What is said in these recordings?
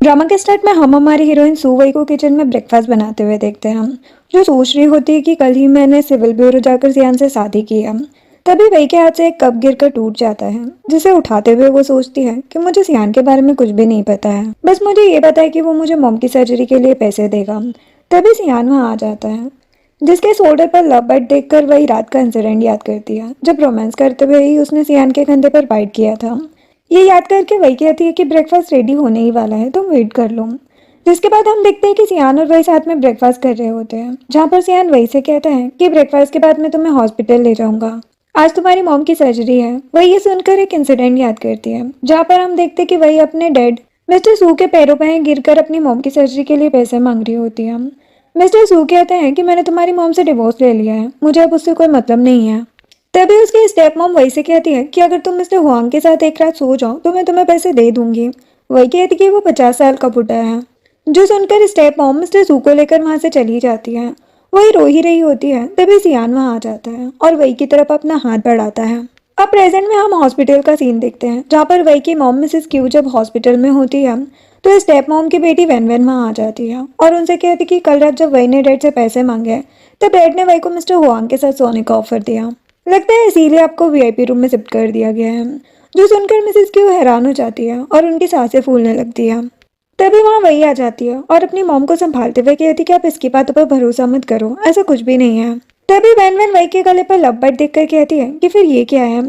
Drama के start में हम हमारी हीरोइन सू वई को किचन में ब्रेकफास्ट बनाते हुए देखते हैं जो सोच रही होती है कि कल ही मैंने सिविल ब्यूरो जाकर सियान से शादी की है। तभी वई के हाथ से एक कप गिरकर टूट जाता है, जिसे उठाते हुए वो सोचती है कि मुझे सियान के बारे में कुछ भी नहीं पता है, बस मुझे ये पता है कि वो मुझे मॉम की सर्जरी के लिए पैसे देगा। तभी सियान वहाँ आ जाता है, जिसके शोल्डर पर लव बर्ड देखकर वही रात का इंसिडेंट याद करती है जब रोमांस करते हुए ही उसने सियान के कंधे पर बाइट किया था। ये याद करके वही कहती है कि ब्रेकफास्ट रेडी होने ही वाला है, तुम वेट कर लो। जिसके बाद हम देखते हैं कि सियान और वही साथ में ब्रेकफास्ट कर रहे होते हैं, जहाँ पर सियान वही से कहता है कि ब्रेकफास्ट के बाद मैं तुम्हें हॉस्पिटल ले जाऊंगा, आज तुम्हारी मॉम की सर्जरी है। वही ये सुनकर एक इंसिडेंट याद करती है, जहाँ पर हम देखते हैं कि वही अपने डैड मिस्टर सू के पैरों पर गिरकर अपनी मॉम की सर्जरी के लिए पैसे मांग रही होती है। मिस्टर सू कहते हैं कि मैंने तुम्हारी मॉम से डिवोर्स ले लिया है, मुझे अब उससे कोई मतलब नहीं है। तभी उसकी स्टेप मॉम वही से कहती है कि अगर तुम मिस्टर हुआंग के साथ एक रात सो जाओ तो मैं तुम्हें पैसे दे दूंगी। वही कहती है कि वो 50 साल का बुढ़ा है। जो सुनकर स्टेप मॉम मिस्टर सू को लेकर वहां से चली जाती है। वही रो ही रही होती है, तभी सियान वहां आ जाता है और वही की तरफ अपना हाथ बढ़ाता है। अब प्रेजेंट में हम हॉस्पिटल का सीन देखते हैं, जहाँ पर वही की मॉम मिसेस क्यू जब हॉस्पिटल में होती है तो स्टेप मॉम की बेटी वैन वैन वहां आ जाती है और उनसे कहती कि कल रात जब वही ने डैड से पैसे मांगे तब डैड ने वही को मिस्टर हुआंग के साथ सोने का ऑफर दिया, लगता है इसीलिए आपको वीआईपी रूम में शिफ्ट कर दिया गया है। जो सुनकर मिसेस क्यू हैरान हो जाती है और उनकी सांसें फूलने लगती है। तभी वहाँ वही आ जाती है और अपनी मॉम को संभालते हुए कहती कि आप इसकी बातों पर भरोसा मत करो, ऐसा कुछ भी नहीं है। तभी वैन वैन वही के गले पर लब्बट देखकर कहती है कि फिर ये क्या है।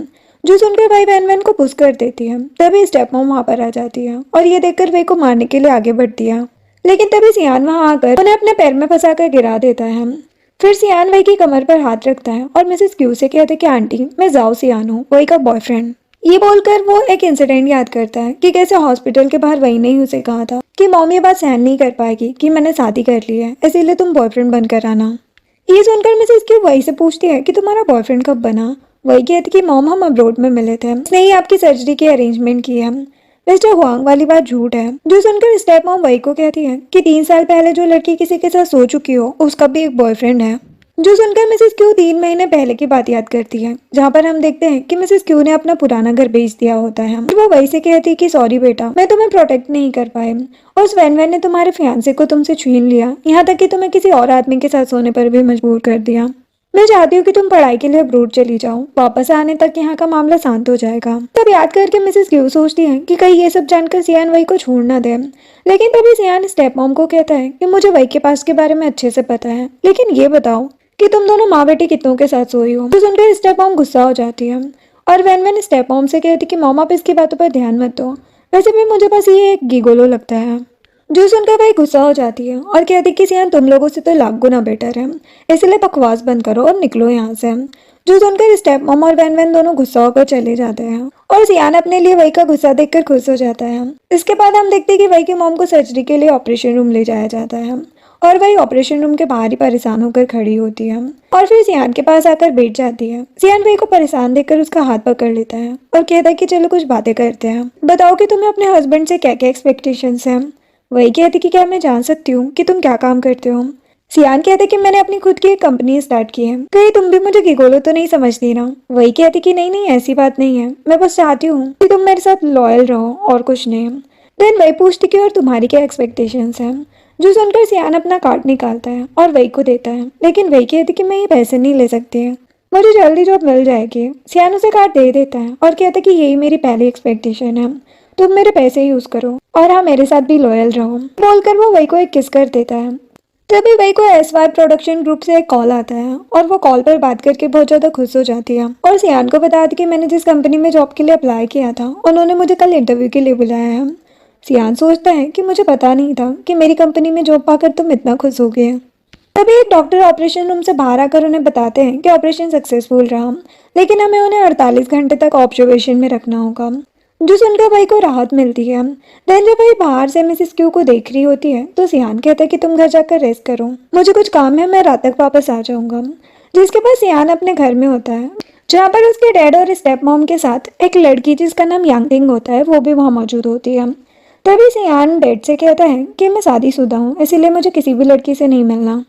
जो सुनकर भाई वैन वैन को पुश कर देती है। तभी स्टेप मॉम वहाँ पर आ जाती है और ये देखकर वही को मारने के लिए आगे बढ़ती है, लेकिन तभी सियान वहाँ आकर उन्हें अपने पैर में फंसा कर गिरा देता है। फिर सियान वही की कमर पर हाथ रखता है और मिसेस क्यू से कहते कि आंटी मैं जाओ सियान हूँ, वही का बॉयफ्रेंड। ये बोलकर वो एक इंसिडेंट याद करता है कि कैसे हॉस्पिटल के बाहर वही ने उसे कहा था कि मॉम ये बात सहन नहीं कर पाएगी कि मैंने शादी कर ली है, इसीलिए तुम बॉयफ्रेंड बनकर आना। ये सुनकर मिसेस क्यू वही से पूछती है कि तुम्हारा बॉयफ्रेंड कब बना। वही कहती कि मॉम हम अब्रोड में मिले थे, उसने ही आपकी सर्जरी की अरेंजमेंट की है। मिस्टर हुआंग वाली बात झूठ है। जो सुनकर स्टेप मॉम वही को कहती है कि 3 साल पहले जो लड़की किसी के साथ सो चुकी हो उसका भी एक बॉयफ्रेंड है। जो सुनकर मिसेस क्यू 3 महीने पहले की बात याद करती है, जहाँ पर हम देखते हैं कि मिसेस क्यू ने अपना पुराना घर बेच दिया होता है। वो वही से कहती है कि सॉरी बेटा, मैं तुम्हें प्रोटेक्ट नहीं कर पाए और उस वैन वैन ने तुम्हारे फियांसे को तुमसे छीन लिया, यहाँ तक कि तुम्हें किसी और आदमी के साथ सोने पर भी मजबूर कर दिया। मैं चाहती हूँ कि तुम पढ़ाई के लिए अब्रोड चली जाओ, वापस आने तक यहाँ का मामला शांत हो जाएगा। तब याद करके मिसेस क्यू सोचती है कि कहीं ये सब जानकर सियान वही को छोड़ ना दे, लेकिन तभी सियान स्टेप मॉम को कहता है कि मुझे वही के पास के बारे में अच्छे से पता है, लेकिन ये बताओ कि तुम दोनों माँ बेटी कितनों के साथ सोई हो। तो सुनकर स्टेप मॉम गुस्सा हो जाती है और वैन वैन स्टेप मॉम से कहती कि मॉम आप इसकी बातों पर ध्यान मत दो, वैसे भी मुझे बस ये एक गिगोलो लगता है। जो सुनकर भाई गुस्सा हो जाती है और कहती कि सियान तुम लोगों से तो लाख गुना बेटर है, इसलिए बकवास बंद करो और निकलो यहाँ से। जो सुनकर स्टेप मॉम और वैन वैन दोनों गुस्सा होकर चले जाते हैं और सियान अपने लिए वही का गुस्सा देखकर खुश हो जाता है। इसके बाद हम देखते हैं कि वही की मॉम को सर्जरी के लिए ऑपरेशन रूम ले जाया जाता है और वही ऑपरेशन रूम के बाहर ही परेशान होकर खड़ी होती है और फिर सियान के पास आकर बैठ जाती है। सियान वही को परेशान देखकर उसका हाथ पकड़ लेता है और कहता है कि चलो कुछ बातें करते हैं, बताओ कि तुम्हें अपने हस्बैंड से क्या क्या एक्सपेक्टेशंस हैं। वही कहती कि क्या मैं जान सकती हूँ कि तुम क्या काम करते हो। सियान कहते कि मैंने अपनी खुद की एक कंपनी स्टार्ट की है, कहीं तुम भी मुझे गिगोलो तो नहीं समझती ना। वही कहती कि नहीं नहीं ऐसी बात नहीं है, मैं बस चाहती हूँ कि तुम मेरे साथ लॉयल रहो और कुछ नहीं। देन वही पूछती कि और तुम्हारी क्या एक्सपेक्टेशंस हैं। जो सुनकर सियान अपना कार्ड निकालता है और वही को देता है, लेकिन वही कहती कि मैं ये पैसे नहीं ले सकती है, मुझे जल्दी जॉब मिल जाएगी। सियान उसे कार्ड दे देता है और कहता है कि यही मेरी पहली एक्सपेक्टेशन है, तुम मेरे पैसे यूज करो और हाँ मेरे साथ भी लॉयल रहो। बोलकर वो वही को एक किस कर देता है। तभी वही को एसवार प्रोडक्शन ग्रुप से एक कॉल आता है और वो कॉल पर बात करके बहुत ज्यादा खुश हो जाती है और सियान को बताती कि मैंने जिस कंपनी में जॉब के लिए अप्लाई किया था उन्होंने मुझे कल इंटरव्यू के लिए बुलाया है। सियान सोचता है कि मुझे पता नहीं था कि मेरी कंपनी में जॉब पाकर तुम इतना खुश हो गए। तभी एक डॉक्टर ऑपरेशन रूम से बाहर आकर उन्हें बताते हैं कि ऑपरेशन सक्सेसफुल रहा, लेकिन हमें उन्हें 48 घंटे तक ऑब्जर्वेशन में रखना होगा। जो सुनकर भाई को राहत मिलती है। देन जब भाई बाहर से मिसेस क्यू को देख रही होती है तो सियान कहता है कि तुम घर जाकर रेस्ट करो, मुझे कुछ काम है, मैं रात तक वापस आ जाऊंगा। जिसके बाद सियान अपने घर में होता है, जहाँ पर उसके डैड और स्टेप मॉम के साथ एक लड़की जिसका नाम यांगटिंग होता है वो भी वहाँ मौजूद होती है। तभी सियान डैड से कहता है कि मैं शादीशुदा हूँ, इसीलिए मुझे किसी भी लड़की से नहीं मिलना।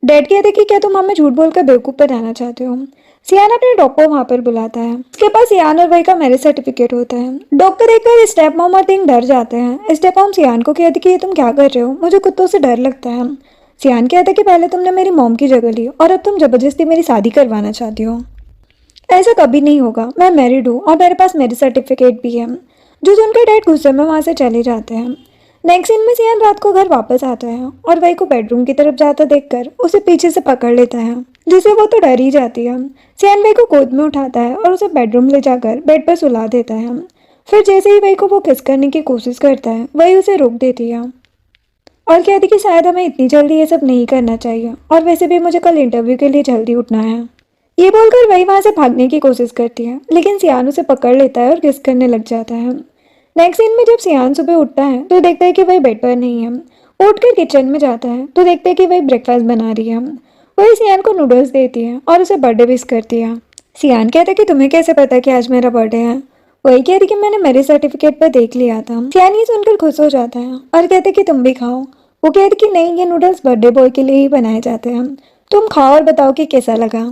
डैड कहते कि क्या तुम हमें झूठ बोलकर बेवकूफ़ बनाना चाहते हो। सियान अपने डॉग को वहां पर बुलाता है। उसके पास सियान और वही का मैरिज सर्टिफिकेट होता है। डॉग को देखकर स्टेप मॉम और थिंग डर जाते हैं। स्टेप मॉम सियान को कहती कि ये तुम क्या कर रहे हो, मुझे कुत्तों से डर लगता है। सियान कहता है कि पहले तुमने मेरी मॉम की जगह ली और अब तुम जबरदस्ती मेरी शादी करवाना चाहती हो। ऐसा कभी नहीं होगा, मैं मैरिड हूँ और मेरे पास मैरिज सर्टिफिकेट भी है। जो सुनकर डैड गुस्से में वहाँ से चले जाते हैं। नेक्स्ट सीन में सियान रात को घर वापस आता है और वही को बेडरूम की तरफ जाता देखकर उसे पीछे से पकड़ लेता है, जिसे वो तो डर ही जाती है। सियान वही को गोद में उठाता है और उसे बेडरूम ले जाकर बेड पर सुला देता है। फिर जैसे ही वही को वो किस करने की कोशिश करता है, वही उसे रोक देती है और कहती कि शायद हमें इतनी जल्दी ये सब नहीं करना चाहिए और वैसे भी मुझे कल इंटरव्यू के लिए जल्दी उठना है। ये बोलकर वही वहां से भागने की कोशिश करती है, लेकिन सियान उसे पकड़ लेता है और किस करने लग जाता है। नेक्स्ट सीन में जब सियान सुबह उठता है तो देखता है कि वही बेड पर नहीं है। उठकर किचन में जाता है तो देखता है कि वही ब्रेकफास्ट बना रही है। वही सियान को नूडल्स देती है और उसे बर्थडे विश करती है। सियान कहता है कि तुम्हें कैसे पता कि आज मेरा बर्थडे है। वही कहती कि मैंने मेरे सर्टिफिकेट पर देख लिया था। सियान ये सुनकर खुश हो जाता है और कहते कि तुम भी खाओ। वो कहती कि नहीं, ये नूडल्स बर्थडे बॉय के लिए ही बनाए जाते हैं, तुम खाओ और बताओ कि कैसा लगा।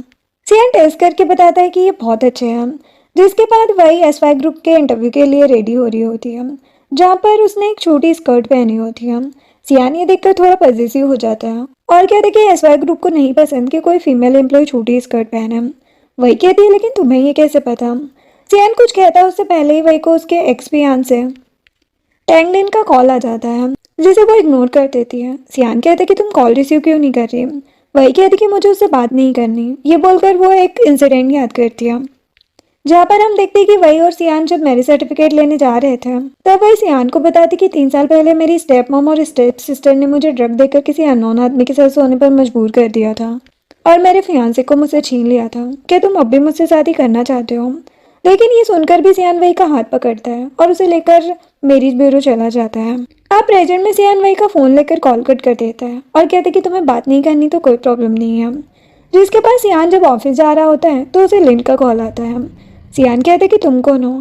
सियान टेस्ट करके बताता है कि ये बहुत अच्छे हैं। जिसके बाद वही एसवाई ग्रुप के इंटरव्यू के लिए रेडी हो रही होती है, जहाँ पर उसने एक छोटी स्कर्ट पहनी होती है। सियान ये देखकर थोड़ा पॉजिटिव हो जाता है और कहते कि एसवाई ग्रुप को नहीं पसंद कि कोई फीमेल एम्प्लॉय छोटी स्कर्ट पहने। वही कहती है लेकिन तुम्हें ये कैसे पता। सियान कुछ कहता है उससे पहले ही वही को उसके एक्स पियान से टैंगलिन का कॉल आ जाता है, जिसे वो इग्नोर कर देती है। सियान कहता है कि तुम कॉल रिसीव क्यों नहीं कर रही। वही कहती कि मुझे उससे बात नहीं करनी। ये बोलकर वो एक इंसिडेंट याद करती है, जहाँ पर हम देखते हैं कि वही और सियान जब मैरिज सर्टिफिकेट लेने जा रहे थे तब वही सियान को बताती कि 3 साल पहले मेरी स्टेप मॉम और स्टेप सिस्टर ने मुझे ड्रग देकर किसी अननोन आदमी के साथ सोने पर मजबूर कर दिया था और मेरे फियांसे को मुझसे छीन लिया था। क्या तुम अब भी मुझसे शादी करना चाहते हो। लेकिन ये सुनकर भी सियान वही का हाथ पकड़ता है और उसे लेकर मैरिज ब्यूरो चला जाता है। अब प्रेजेंट में सियान वही का फोन लेकर कॉल कट कर देता है और कहते कि तुम्हें बात नहीं करनी तो कोई प्रॉब्लम नहीं है। जिसके पास सियान जब ऑफिस जा रहा होता है तो उसे लिन का कॉल आता है। सियान कहते कि तुम कौन हो।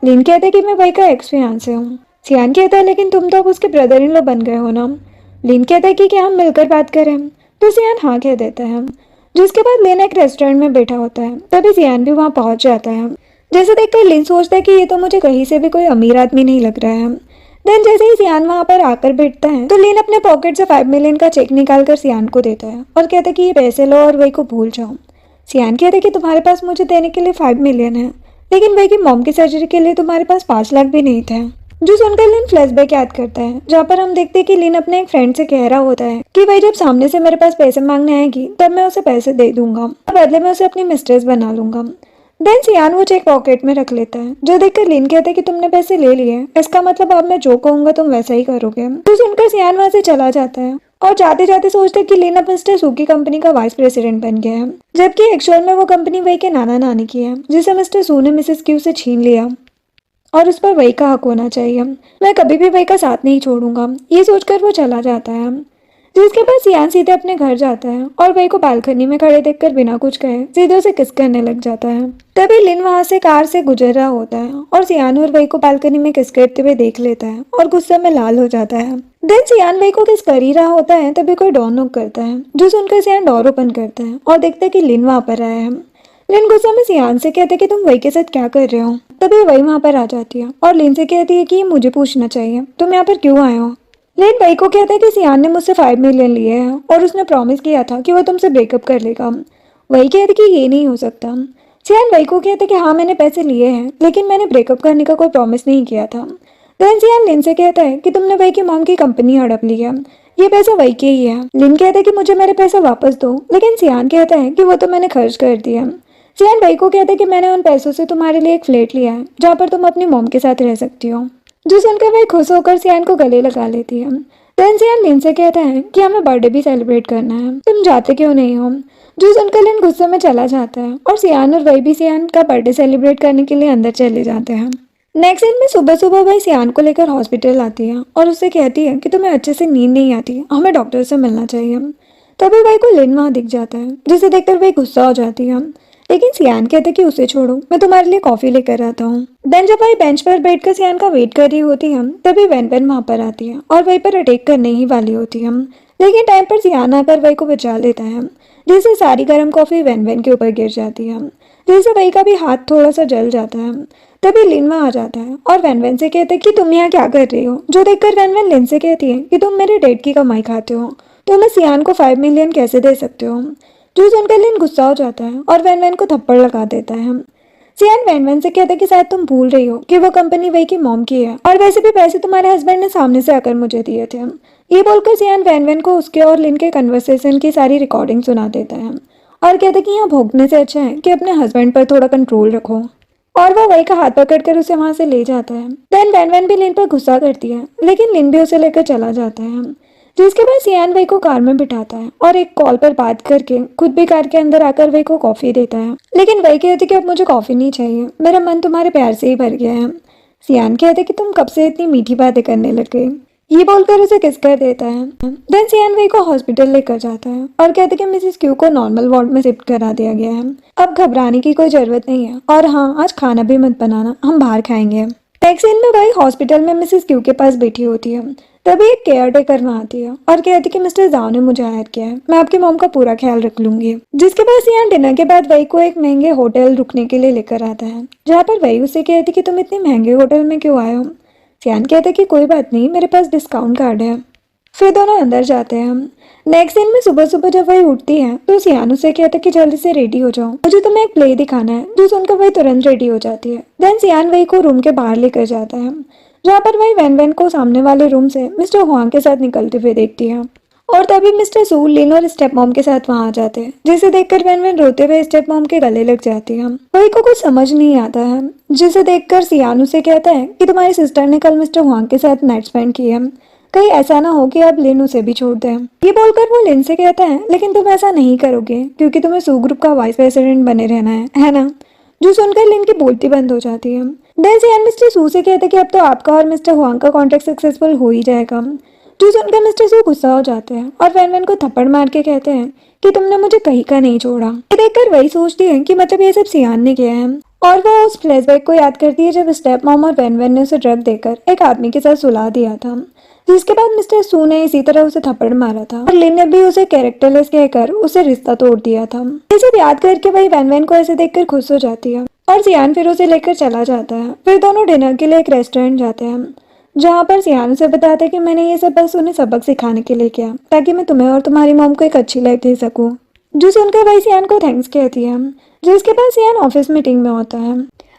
लिन कहते कि मैं वही का एक्स फियांसे हूँ। सियान कहता है लेकिन तुम तो अब उसके ब्रदर इन लॉ बन गए हो ना। लिन कहता है कि क्या हम मिलकर बात करें, तो सियान हाँ कह देता है। जिसके बाद लिन एक रेस्टोरेंट में बैठा होता है, तभी सियान भी वहाँ पहुँच जाता है। जैसे देखकर लिन सोचता है कि ये तो मुझे कहीं से भी कोई अमीर आदमी नहीं लग रहा है। देन जैसे ही सियान वहाँ पर आकर बैठता है तो लिन अपने पॉकेट से 5 मिलियन का चेक निकालकर सियान को देता है और कहता है कि ये पैसे लो और वही को भूल जाओ। सियान कहता है कि तुम्हारे पास मुझे देने के लिए 5 मिलियन है, लेकिन वही की मॉम की सर्जरी के लिए तुम्हारे पास 5 लाख भी नहीं थे। जो सुनकर लिन फ्लैशबैक याद करता है, जहाँ पर हम देखते हैं कि लिन अपने एक फ्रेंड से कह रहा होता है कि भाई जब सामने से मेरे पास पैसे मांगने आएगी तब मैं उसे पैसे दे दूंगा और बदले में उसे अपनी मिस्ट्रेस बना लूंगा। देन सियान वो चेक पॉकेट में रख लेता है। जो देखकर लिन कहता है कि तुमने पैसे ले लिए, इसका मतलब अब मैं जो कहूंगा तुम वैसा ही करोगे। तो सुनकर सियान वहां से चला जाता है और जाते जाते सोचते कि लिन अब मिस्टर सू की कंपनी का वाइस प्रेसिडेंट बन गया है, जबकि एक्चुअल में वो कंपनी वही के नाना नानी की है, जिसे मिस्टर सू ने मिसेस क्यू से छीन लिया और उस पर वही का हक होना चाहिए। मैं कभी भी वही का साथ नहीं छोड़ूंगा। ये सोचकर वो चला जाता है। जिसके बाद सियान सीधे अपने घर जाता है और वही को बालकनी में खड़े देखकर बिना कुछ कहे सीधे उसे किस करने लग जाता है। तभी लिन वहां से कार से गुजर रहा होता है और सियान और वही को बालकनी में किस करते हुए देख लेता है और गुस्से में लाल हो जाता है। देन सियान वही को किस कर ही रहा होता है तभी कोई डोर नॉक करता है, जो सुनकर सियान डोर ओपन करता है और देखता है कि लिन वहां पर आया है। लिन गुस्से में सियान से कहते कि तुम वही के साथ क्या कर रहे हो। तभी वही वहां पर आ जाती है और लिन से कहती है कि मुझे पूछना चाहिए तुम यहाँ पर क्यों आए हो। लिन वही को कहता है कि सियान ने मुझसे 5 मिलियन लिए हैं और उसने प्रॉमिस किया था कि वो तुमसे ब्रेकअप कर लेगा। वही कहते कि ये नहीं हो सकता। सियान वही को कहता है कि हाँ मैंने पैसे लिए हैं, लेकिन मैंने ब्रेकअप करने का कोई प्रॉमिस नहीं किया था। देन सियान लिन से कहता है कि तुमने वही की मॉम की कंपनी हड़प ली है, ये पैसा वही के ही है। लिन कहता है कि मुझे मेरे पैसे वापस दो, लेकिन सियान कहता है कि वो तो मैंने खर्च कर दिया। सियान वही को कहता है कि मैंने उन पैसों से तुम्हारे लिए एक फ्लैट लिया है जहाँ पर तुम अपनी मॉम के साथ रह सकती हो। जो सुनकर वही खुश होकर सियान को गले लगा लेती है। देन सियान लिन से कहता है कि हमें बर्थडे भी सेलिब्रेट करना है, तुम जाते क्यों नहीं हो। जो सुनकर लिन गुस्से में चला जाता है और सियान और वही भी सियान का बर्थडे सेलिब्रेट करने के लिए अंदर चले जाते हैं। नेक्स्ट दिन में सुबह सुबह वही सियान को लेकर हॉस्पिटल आती है और उससे कहती है कि तुम्हें अच्छे से नींद नहीं आती, हमें डॉक्टर से मिलना चाहिए। तभी वही को लिन वहाँ दिख जाता है, जिसे देखकर वही गुस्सा हो जाती है, लेकिन सियान कहते कि उसे छोड़ो, मैं तुम्हारे लिए कॉफी लेकर आता हूँ। देन जब वही बेंच पर बैठकर सियान का वेट कर रही होती है तभी वैन वैन वहाँ पर आती है और वही पर अटैक करने ही वाली होती है, लेकिन टाइम पर सियान आकर वही को बचा लेता है, जिससे सारी गर्म कॉफी वैन वैन के ऊपर गिर जाती है। जैसे वही का भी हाथ थोड़ा सा जल जाता है। तभी लिन वहाँ आ जाता है और वैन से कहता है कि तुम यहाँ क्या कर रही हो, जो देखकर वैन लिन से कहती है कि तुम मेरे डेट की कमाई खाते हो, तो मैं सियान को 5 मिलियन कैसे दे सकते हो। जो सुनकर लिन गुस्सा हो जाता है और वैन को थप्पड़ लगा देता है। सियान वैन से कहता है कि शायद तुम भूल रही हो कि वो कंपनी वही की मॉम की है, और वैसे भी पैसे तुम्हारे हस्बैंड ने सामने से आकर मुझे दिए थे। ये बोलकर सियान वैन को उसके और लिन के कन्वर्सेशन की सारी रिकॉर्डिंग सुना देता है और कहता है कि यहाँ भोगने से अच्छा है कि अपने हस्बैंड पर थोड़ा कंट्रोल रखो। और वो वही का हाथ पकड़कर उसे वहां से ले जाता है। देन वैन भी लिन पर गुस्सा करती है, लेकिन लिन भी उसे लेकर चला जाता है। जिसके बाद सियान वही को कार में बिठाता है और एक कॉल पर बात करके खुद भी कार के अंदर आकर वही को कॉफी देता है। लेकिन वही कहती कि अब मुझे कॉफी नहीं चाहिए, मेरा मन तुम्हारे प्यार से ही भर गया है। सियान कहते कि तुम कब से इतनी मीठी बातें करने लग गई। ये बोलकर उसे किस कर देता है। देन सियान वही को हॉस्पिटल लेकर जाता है और कहते कि मिसेस क्यू को नॉर्मल वार्ड में शिफ्ट करा दिया गया है, अब घबराने की कोई जरूरत नहीं है, और हाँ आज खाना भी मत बनाना, हम बाहर खाएंगे। वैक्सीन में वही हॉस्पिटल में मिसेस क्यू के पास बैठी होती है। तभी एक केयर टेकर वहाँ आती है और कहती कि मिस्टर जाओ ने मुझे हायर किया है, मैं आपकी मॉम का पूरा ख्याल रख लूंगी। जिसके बाद सियान डिनर के बाद वही को एक महंगे होटल रुकने के लिए लेकर आता है, जहाँ पर वही उसे कहती कि तुम इतने महंगे होटल में क्यों आए हो। सियान कहता कि कोई बात नहीं, मेरे पास डिस्काउंट कार्ड है। फिर दोनों अंदर जाते हैं। नेक्स्ट दिन में सुबह सुबह जब वही उठती है तो सियान उसे कहता कि जल्दी से रेडी हो जाओ, मुझे तुम्हें एक प्ले दिखाना है। जो सुनकर वही तुरंत रेडी हो जाती है। देन सियान वही को रूम के बाहर लेकर जाता है, जहाँ पर वही वैन को सामने वाले रूम से मिस्टर हुआंग के साथ निकलते हुए देखती है। और तभी मिस्टर सू, लिन और स्टेप मॉम के साथ वहाँ आ जाते हैं, जिसे देखकर वैन रोते हुए स्टेप मॉम के गले लग जाती है। वही को कुछ समझ नहीं आता है, जिसे देखकर सियान उसे कहता है कि तुम्हारी सिस्टर ने कल मिस्टर हुआंग के साथ नाइट स्पेंड किया, कहीं ऐसा ना हो कि अब लिन उसे भी छोड़ दे। ये बोलकर वो लिन से कहता है लेकिन तुम ऐसा नहीं करोगे क्योंकि तुम्हें सू ग्रुप का वाइस प्रेसिडेंट बने रहना है ना। जो सुनकर लिन की बोलती बंद हो जाती है। देन सियान मिस्टर सू से कहते कि अब तो आपका और मिस्टर हुआंग का कॉन्ट्रैक्ट सक्सेसफुल हो ही जाएगा। जो सुनकर मिस्टर सू गुस्सा हो जाते हैं और वैन को थप्पड़ मार के कहते हैं कि तुमने मुझे कहीं का नहीं छोड़ा। ये देखकर वही सोचती है कि मतलब ये सब सियान ने किया है, और वो उस फ्लैशबैक को याद करती है जब स्टेप मॉम और वैन ने उसे ड्रग देकर एक आदमी के साथ सुला दिया था। जिसके बाद मिस्टर सू ने इसी तरह उसे थप्पड़ मारा था और लिन ने भी उसे कैरेक्टरलेस कहकर उसे रिश्ता तोड़ दिया था। ये सब याद करके वही वैन को ऐसे देखकर खुश हो जाती है और सियान फिर उसे लेकर चला जाता है। फिर दोनों डिनर के लिए एक रेस्टोरेंट जाते हैं, जहाँ पर सियान उसे बताता है कि मैंने ये सब बस उन्हें सबक सिखाने के लिए किया ताकि मैं तुम्हें और तुम्हारी मॉम को एक अच्छी लाइफ दे सकूं। जो सुनकर वही सियान को थैंक्स कहती है। जिसके बाद सियान ऑफिस मीटिंग में होता है,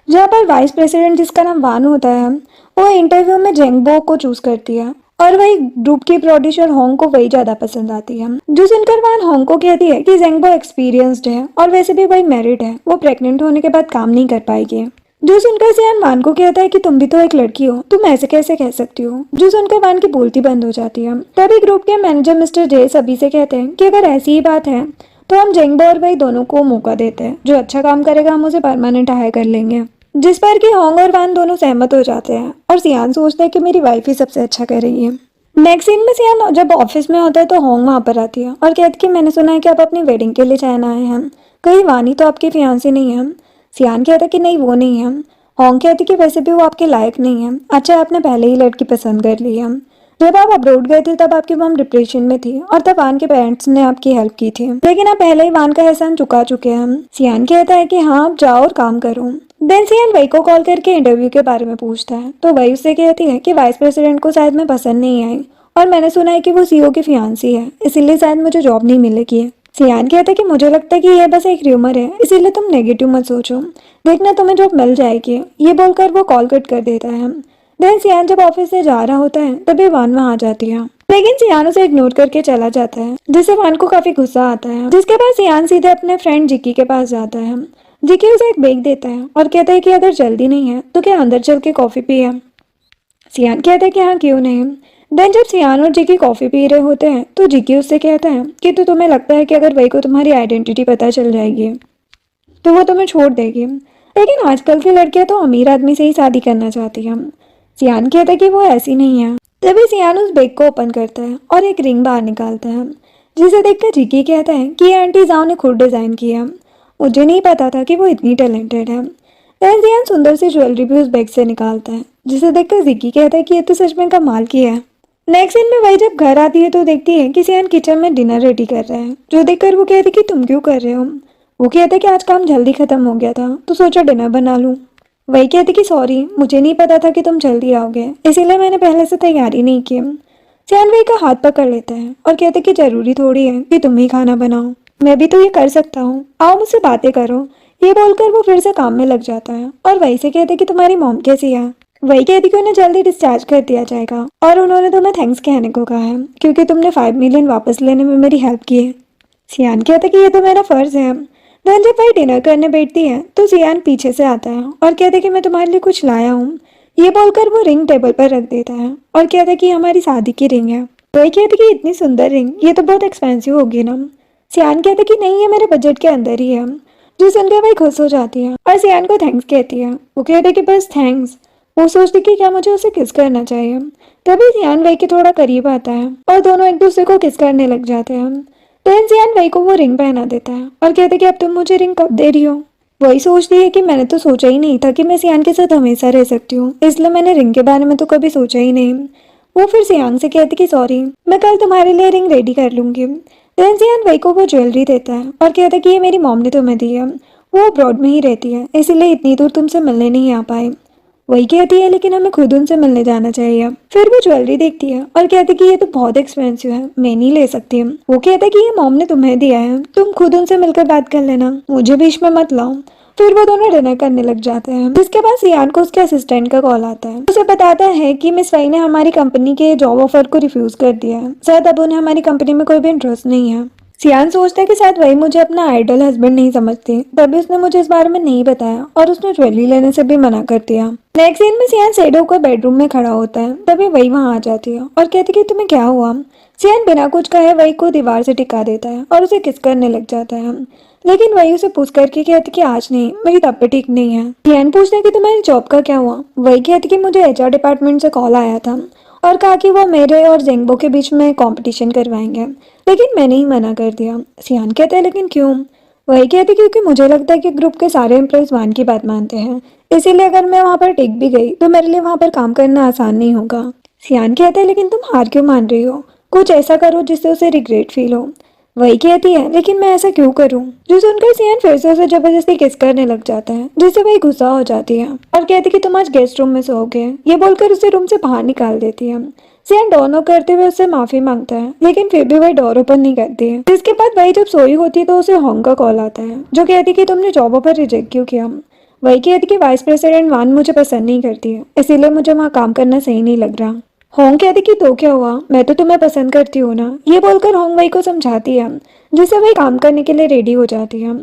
जहाँ पर वाइस प्रेसिडेंट जिसका नाम वान होता है वो इंटरव्यू में जेंगबो को चूज करती है, और वही ग्रुप की प्रोड्यूसर होंग को वही ज्यादा पसंद आती है। जो सुनकर वान होंग को कहती है कि जेंगबो एक्सपीरियंस्ड है और वैसे भी वही मैरिड है, वो प्रेग्नेंट होने के बाद काम नहीं कर पाएगी। जो सुनकर सियान वान को कहता है कि तुम भी तो एक लड़की हो, तुम ऐसे कैसे कह सकती हो। जो सुनकर वान की बोलती बंद हो जाती है। तभी ग्रुप के मैनेजर मिस्टर जे सभी से कहते हैं कि अगर ऐसी ही बात है तो हम जेंगबो और वही दोनों को मौका देते हैं, जो अच्छा काम करेगा हम उसे परमानेंट हायर कर लेंगे। जिस पर कि होंग और वान दोनों सहमत हो जाते हैं और सियान सोचता है कि मेरी वाइफ ही सबसे अच्छा कर रही है। नेक्स्ट सीन में सियान जब ऑफिस में होता है तो होंग वहाँ पर आती है और कहती कि मैंने सुना है कि आप अपनी वेडिंग के लिए चाइना आए हैं, कहीं वानी तो आपकी फियांसी नहीं है। सियान कहता कि नहीं वो नहीं है। होंग कहती कि वैसे भी वो आपके लायक नहीं है, अच्छा आपने पहले ही लड़की पसंद कर ली है। जब आप अब्रोड गए थे तब आपकी मॉम डिप्रेशन में थी और तब वान के पेरेंट्स ने आपकी हेल्प की थी, लेकिन आप पहले ही वान का एहसान चुका चुके हैं। सियान कहता है कि हाँ आप जाओ और काम करो। देन सियान वही को कॉल करके इंटरव्यू के बारे में पूछता है तो वही उससे कहती है कि वाइस प्रेसिडेंट को शायद मैं पसंद नहीं आई और मैंने सुना है कि वो सीईओ की फियांसी है, इसीलिए शायद मुझे जॉब नहीं मिलेगी। सियान कहता है कि मुझे लगता है कि यह बस एक र्यूमर है, इसीलिए तुम नेगेटिव मत सोचो, देखना तुम्हें जॉब मिल जाएगी। ये बोलकर वो कॉल कट कर देता है। देन सियान जब ऑफिस से जा रहा होता है तभी वान वहाँ आ जाती है, लेकिन सियान उसे इग्नोर करके चला जाता है, जिससे वान को काफी गुस्सा आता है। जिसके बाद सियान सीधे अपने फ्रेंड जिकी के पास जाता है। जिकी उसे एक बैग देता है और कहता है कि अगर जल्दी नहीं है तो क्या अंदर चल के कॉफी पिए। सियान कहता है कि हाँ क्यों नहीं। देन जब सियान और जिकी कॉफी पी रहे होते हैं तो जिकी उससे कहता है कि तो तुम्हें लगता है कि अगर वही को तुम्हारी आइडेंटिटी पता चल जाएगी तो वो तुम्हें छोड़ देगी, लेकिन आजकल की लड़कियां तो अमीर आदमी से ही शादी करना चाहती हैं। सियान कहता है कि वो ऐसी नहीं है। तभी सियान उस बैग को ओपन करता है और एक रिंग बाहर निकालता है, जिसे देखकर जिकी कहता है कि ये आंटी जाओ ने खुद डिजाइन किया, मुझे नहीं पता था कि वो इतनी टैलेंटेड है। देन सियान सुंदर सी ज्वेलरी भी उस बैग से निकालता है, जिसे देखकर जिकी कहता है कि ये तो सच में कमाल की है। नेक्स्ट सीन में वही जब घर आती है तो देखती है कि सियान किचन में डिनर रेडी कर रहा है, जो देखकर वो कहती कि तुम क्यों कर रहे हो। वो कहते कि आज काम जल्दी खत्म हो गया था तो सोचा डिनर बना लूं। वही कहती कि सॉरी, मुझे नहीं पता था कि तुम जल्दी आओगे, इसीलिए मैंने पहले से तैयारी नहीं की। सियान वही का हाथ पकड़ लेता है और कहते कि जरूरी थोड़ी है कि तुम ही खाना बनाओ, मैं भी तो ये कर सकता हूँ, आओ मुझसे बातें करो। ये बोलकर वो फिर से काम में लग जाता है और वही से कहते कि तुम्हारी मॉम कैसी है। वही कहती कि उन्हें जल्दी डिस्चार्ज कर दिया जाएगा और उन्होंने तुम्हें थैंक्स कहने को कहा है क्योंकि तुमने 5 मिलियन वापस लेने में मेरी हेल्प की है। सियान कहता कि ये तो मेरा फर्ज है। देन जब वही डिनर करने बैठती है तो सियान पीछे से आता है और कहता कि मैं तुम्हारे लिए कुछ लाया हूँ। ये बोलकर वो रिंग टेबल पर रख देता है और कहता कि ये हमारी शादी की रिंग है। वही कहती कि इतनी सुंदर रिंग, ये तो बहुत एक्सपेंसिव होगी ना। सियान कहता कि नहीं, ये मेरे बजट के अंदर ही है। जो सुनकर वही खुश हो जाती है और सियान को थैंक्स कहती है। वो कहते कि बस थैंक्स। वो सोचती कि क्या मुझे उसे किस करना चाहिए। तभी सियान वही के थोड़ा करीब आता है और दोनों एक दूसरे को किस करने लग जाते हैं। देन सियान वही को वो रिंग पहना देता है और कहते कि अब तुम मुझे रिंग कब दे रही हो। वही सोचती है कि मैंने तो सोचा ही नहीं था कि मैं सियान के साथ हमेशा रह सकती हूँ, इसलिए मैंने रिंग के बारे में तो कभी सोचा ही नहीं। वो फिर सियान से कहती कि सॉरी, मैं कल तुम्हारे लिए रिंग रेडी कर लूंगी। देन सियान वही को वो ज्वेलरी देता है और कहता है कि ये मेरी मॉम ने तुम्हें दी है, वो अब्रॉड में ही रहती है इसीलिए इतनी दूर तुमसे मिलने नहीं आ पाए। वही कहती है लेकिन हमें खुद उनसे मिलने जाना चाहिए। फिर वो ज्वेलरी देखती है और कहती कि ये तो बहुत एक्सपेंसिव है, मैं नहीं ले सकती। वो कहता है कि ये मॉम ने तुम्हें दिया है, तुम खुद उनसे मिलकर बात कर लेना, मुझे बीच में मत लाओ। फिर वो दोनों डिनर करने लग जाते हैं। जिसके बाद सियान को उसके असिस्टेंट का कॉल आता है। उसे बताता है कि मिस वाई ने हमारी कंपनी के जॉब ऑफर को रिफ्यूज कर दिया है, शायद अब उन्हें हमारी कंपनी में कोई भी इंटरेस्ट नहीं है। सियान सोचता है कि शायद वही मुझे अपना आइडल हस्बैंड नहीं समझती, तभी उसने मुझे इस बारे में नहीं बताया और उसने ज्वेलरी लेने से भी मना कर दिया। नेक्स्ट सीन में सियान सैड होकर बेडरूम में खड़ा होता है, तभी वही वहां आ जाती है और कहती कि तुम्हें क्या हुआ। सियान बिना कुछ कहे वही को दीवार से टिका देता है और उसे किस करने लग जाता है, लेकिन वही उसे पूछ करके कहती कि आज नहीं, मेरी तबीयत ठीक नहीं है। सियान पूछता है कि तुम्हारी जॉब का क्या हुआ। वही कहती कि मुझे एचआर डिपार्टमेंट से कॉल आया था और कहा कि वो मेरे और जेंगबो के बीच में कंपटीशन करवाएंगे, लेकिन मैंने ही मना कर दिया। सियान कहते हैं लेकिन क्यों। वही कहती क्योंकि मुझे लगता है कि ग्रुप के सारे एम्प्लॉयज वान की बात मानते हैं, इसीलिए अगर मैं वहाँ पर टिक भी गई तो मेरे लिए वहाँ पर काम करना आसान नहीं होगा। सियान कहते हैं लेकिन तुम हार क्यों मान रही हो, कुछ ऐसा करो जिससे उसे रिग्रेट फील हो। वही कहती है लेकिन मैं ऐसा क्यों करूं। जो सुनकर सियान फिर से उसे जबरदस्ती किस करने लग जाता है, जिससे वही गुस्सा हो जाती है और कहती कि तुम आज गेस्ट रूम में सोओगे। ये बोलकर उसे रूम से बाहर निकाल देती है। सियान डोर नॉक करते हुए उससे माफी मांगता है, लेकिन फिर भी वही डोर ओपन नहीं करती है। जिसके बाद वही जब सोई होती है तो उसे होंग का कॉल आता है, जो कहती कि तुमने जॉब ऑफर रिजेक्ट क्यों किया। वही कहती कि वाइस प्रेसिडेंट वान मुझे पसंद नहीं करती है, इसीलिए मुझे वहाँ काम करना सही नहीं लग रहा। होंग कहती कि तो क्या हुआ, मैं तो तुम्हें पसंद करती हूँ ना। ये बोलकर होंग वही को समझाती है, जिससे वही काम करने के लिए रेडी हो जाती है।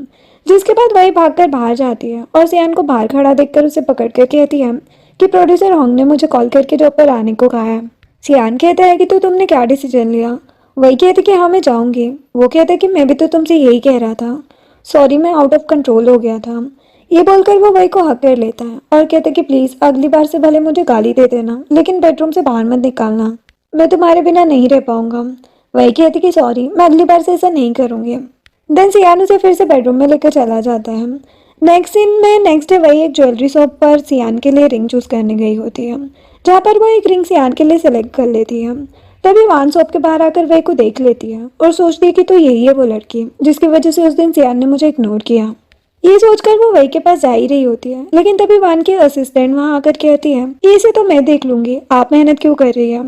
जिसके बाद वही भागकर बाहर जाती है और सियान को बाहर खड़ा देखकर उसे पकड़ कर कहती है कि प्रोड्यूसर होंग ने मुझे कॉल करके जॉब पर आने को कहा है। सियान कहता है कि तो तुमने क्या डिसीजन लिया। वही कहती कि हाँ मैं जाऊंगी। वो कहता है कि मैं भी तो तुमसे यही कह रहा था, सॉरी मैं आउट ऑफ कंट्रोल हो गया था। ये बोलकर वो वही को हक कर लेता है और कहता है कि प्लीज अगली बार से भले मुझे गाली दे देना, लेकिन बेडरूम से बाहर मत निकालना, मैं तुम्हारे बिना नहीं रह पाऊंगा। वही कहती कि सॉरी, मैं अगली बार से ऐसा नहीं करूंगी। देन सियान उसे फिर से बेडरूम में लेकर चला जाता है। नेक्स्ट सीन में नेक्स्ट डे वही एक ज्वेलरी शॉप पर सियान के लिए रिंग चूज करने गई होती है, जहाँ पर वो एक रिंग सियान के लिए सेलेक्ट कर लेती है। तभी वान शॉप के बाहर आकर वही को देख लेती है और सोचती है कि तो यही है वो लड़की जिसकी वजह से उस दिन सियान ने मुझे इग्नोर किया। ये सोचकर वो वही के पास जा ही रही होती है, लेकिन तभी वान की असिस्टेंट वहां आकर कहती है कि इसे तो मैं देख लूंगी, आप मेहनत क्यों कर रही है।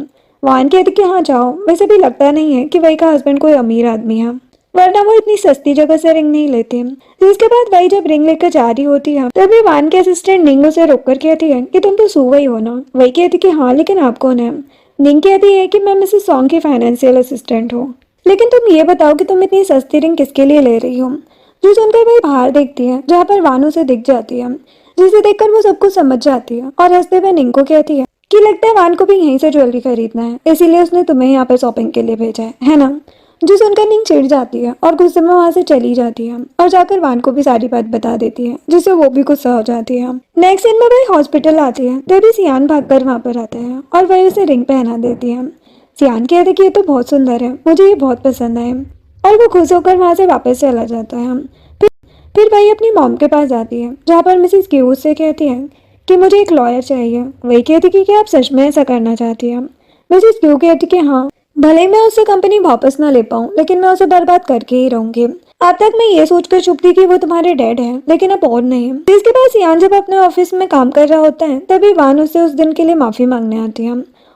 वान कहती कि हाँ जाओ, वैसे भी लगता नहीं है कि वही का हस्बैंड कोई अमीर आदमी है, वरना वो इतनी सस्ती जगह से रिंग नहीं लेते। जिसके बाद वही जब रिंग लेकर जा रही होती है तभी वान के असिस्टेंट निंग उसे रोककर कहती है कि तुम तो सू वही हो ना। वही कहती कि हाँ, लेकिन आप कौन है। निंग कहती है कि मैं मिसेस सॉन्ग की फाइनेंशियल असिस्टेंट हूँ, लेकिन तुम ये बताओ कि तुम इतनी सस्ती रिंग किसके लिए ले रही हो। जो सुनकर वही बाहर देखती है, जहाँ पर वान उसे दिख जाती है, जिसे देखकर वो सब कुछ समझ जाती है और हंसते हुए निंग को कहती है कि लगता है वान को भी यहीं से ज्वेलरी खरीदना है, इसीलिए उसने तुम्हें यहाँ पर शॉपिंग के लिए भेजा है ना। जो सुनकर निंग चिढ़ जाती है और गुस्से में वहां से चली जाती है और जाकर वान को भी सारी बात बता देती है, जिससे वो भी गुस्सा हो जाती है। नेक्स्ट सीन में वही हॉस्पिटल आती है, तभी सियान भागकर वहां पर आता है और वही उसे रिंग पहना देती है। सियान कहते कि ये तो बहुत सुंदर है, मुझे ये बहुत पसंद आए, और वो खुश होकर वहां से वापस चला जाता है। फिर वही अपनी मॉम के पास जाती है, जहाँ पर मिसेस क्यू से कहती है कि मुझे एक लॉयर चाहिए। वही कहती कि क्या आप सच में ऐसा करना चाहती हैं। मिसेस क्यू कहती कि हाँ, भले ही मैं उससे कंपनी वापस ना ले पाऊँ, लेकिन मैं उसे बर्बाद करके ही रहूंगी। अब तक मैं ये सोचकर चुप थी कि वो तुम्हारे डैड है, लेकिन अब और नहीं। जिसके बाद सियान जब अपने ऑफिस में काम कर रहा होता है तभी वान उससे उस दिन के लिए माफी मांगने आती है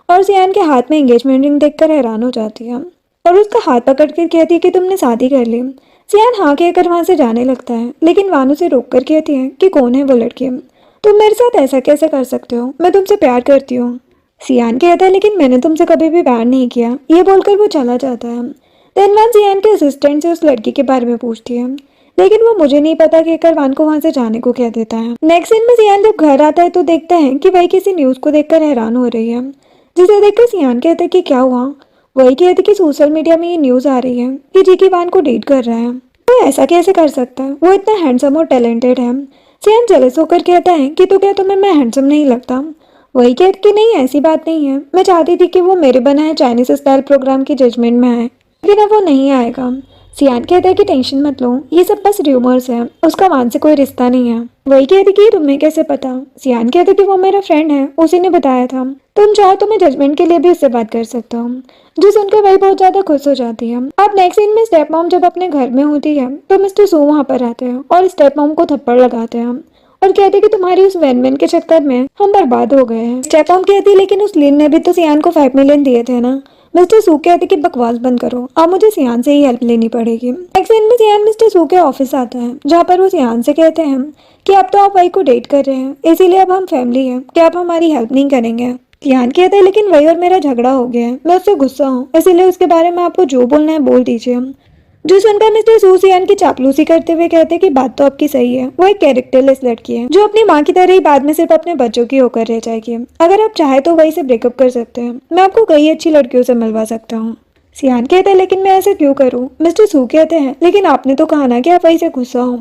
और सियान के हाथ में एंगेजमेंट रिंग देखकर हैरान हो जाती है और उसका हाथ पकड़ कर कहती है कि तुमने शादी कर ली। सियान हाँ कहकर वहां से जाने लगता है, लेकिन वान उसे रोक कर कहती है कि कौन है वो लड़की, तुम मेरे साथ ऐसा कैसे कर सकते हो, मैं तुमसे प्यार करती हूँ। सियान कहता है लेकिन मैंने तुमसे कभी भी प्यार नहीं किया। ये बोलकर वो चला जाता है। देन वान सियान के असिस्टेंट से उस लड़की के बारे में पूछती है, लेकिन वो मुझे नहीं पता कहकर वान को वहां से जाने को कह देता है। नेक्स्ट सीन में सियान जब घर आता है तो देखता है कि वही किसी न्यूज को देखकर हैरान हो रही है, जिसे देखकर सियान कहता है कि क्या हुआ। वही कहती कि सोशल मीडिया में ये न्यूज आ रही है कि जिकी वान को डेट कर रहा है। वो ऐसा कैसे कर सकता है, वो इतना हैंडसम और टैलेंटेड है। सियान जेलस होकर कहता है कि तो क्या तुम्हें मैं हैंडसम नहीं लगता। वही कहती कि नहीं ऐसी बात नहीं है, मैं चाहती थी कि वो मेरे बनाए चाइनीज स्टाइल प्रोग्राम की जजमेंट में आए, लेकिन अब वो नहीं आएगा। सियान कहता है कि टेंशन मत लो, ये सब बस र्यूमर्स है, उसका वान से कोई रिश्ता नहीं है। वही कहती कि तुम्हें कैसे पता। सियान कहता कि वो मेरा फ्रेंड है, उसी ने बताया था। तुम चाहो तो मैं जजमेंट के लिए भी उससे बात कर सकता हूँ। जो सुनकर वही बहुत ज्यादा खुश हो जाती है। अब नेक्स्ट सीन में स्टेप मॉम जब अपने घर में होती है तो मिस्टर सू वहाँ पर आते हैं और स्टेप मॉम को थप्पड़ लगाते हैं और कहते हैं कि तुम्हारी उस वैन वैन के चक्कर में हम बर्बाद हो गए हैं। स्टेप मॉम कहती है लेकिन उस लिन ने भी तो सियान को 5 मिलियन दिए थे ना। मिस्टर सू कहते कि बकवास बंद करो, अब मुझे सियान से ही हेल्प लेनी पड़ेगी। नेक्स्ट सीन में सियान मिस्टर सू के ऑफिस आता है, जहाँ पर वो सियान से कहते हैं कि अब तो आप वही को डेट कर रहे हैं, इसीलिए अब हम फैमिली हैं, क्या आप हमारी हेल्प नहीं करेंगे। सियान कहते हैं लेकिन वही और मेरा झगड़ा हो गया है, मैं उससे गुस्सा हूँ, इसीलिए उसके बारे में आपको जो बोलना है बोल दीजिए। जो सुनकर मिस्टर सू सियान की चापलूसी करते हुए कहते हैं कि बात तो आपकी सही है, वो एक कैरेक्टरलेस लड़की है जो अपनी माँ की तरह ही बाद में सिर्फ अपने बच्चों की होकर रह जाएगी। अगर आप चाहे तो वही से ब्रेकअप कर सकते हैं, मैं आपको कई अच्छी लड़कियों से मिलवा सकता हूँ। सियान कहते हैं लेकिन मैं ऐसा क्यों करूँ। मिस्टर सू कहते हैं लेकिन आपने तो कहा ना कि आप वही से गुस्सा हो।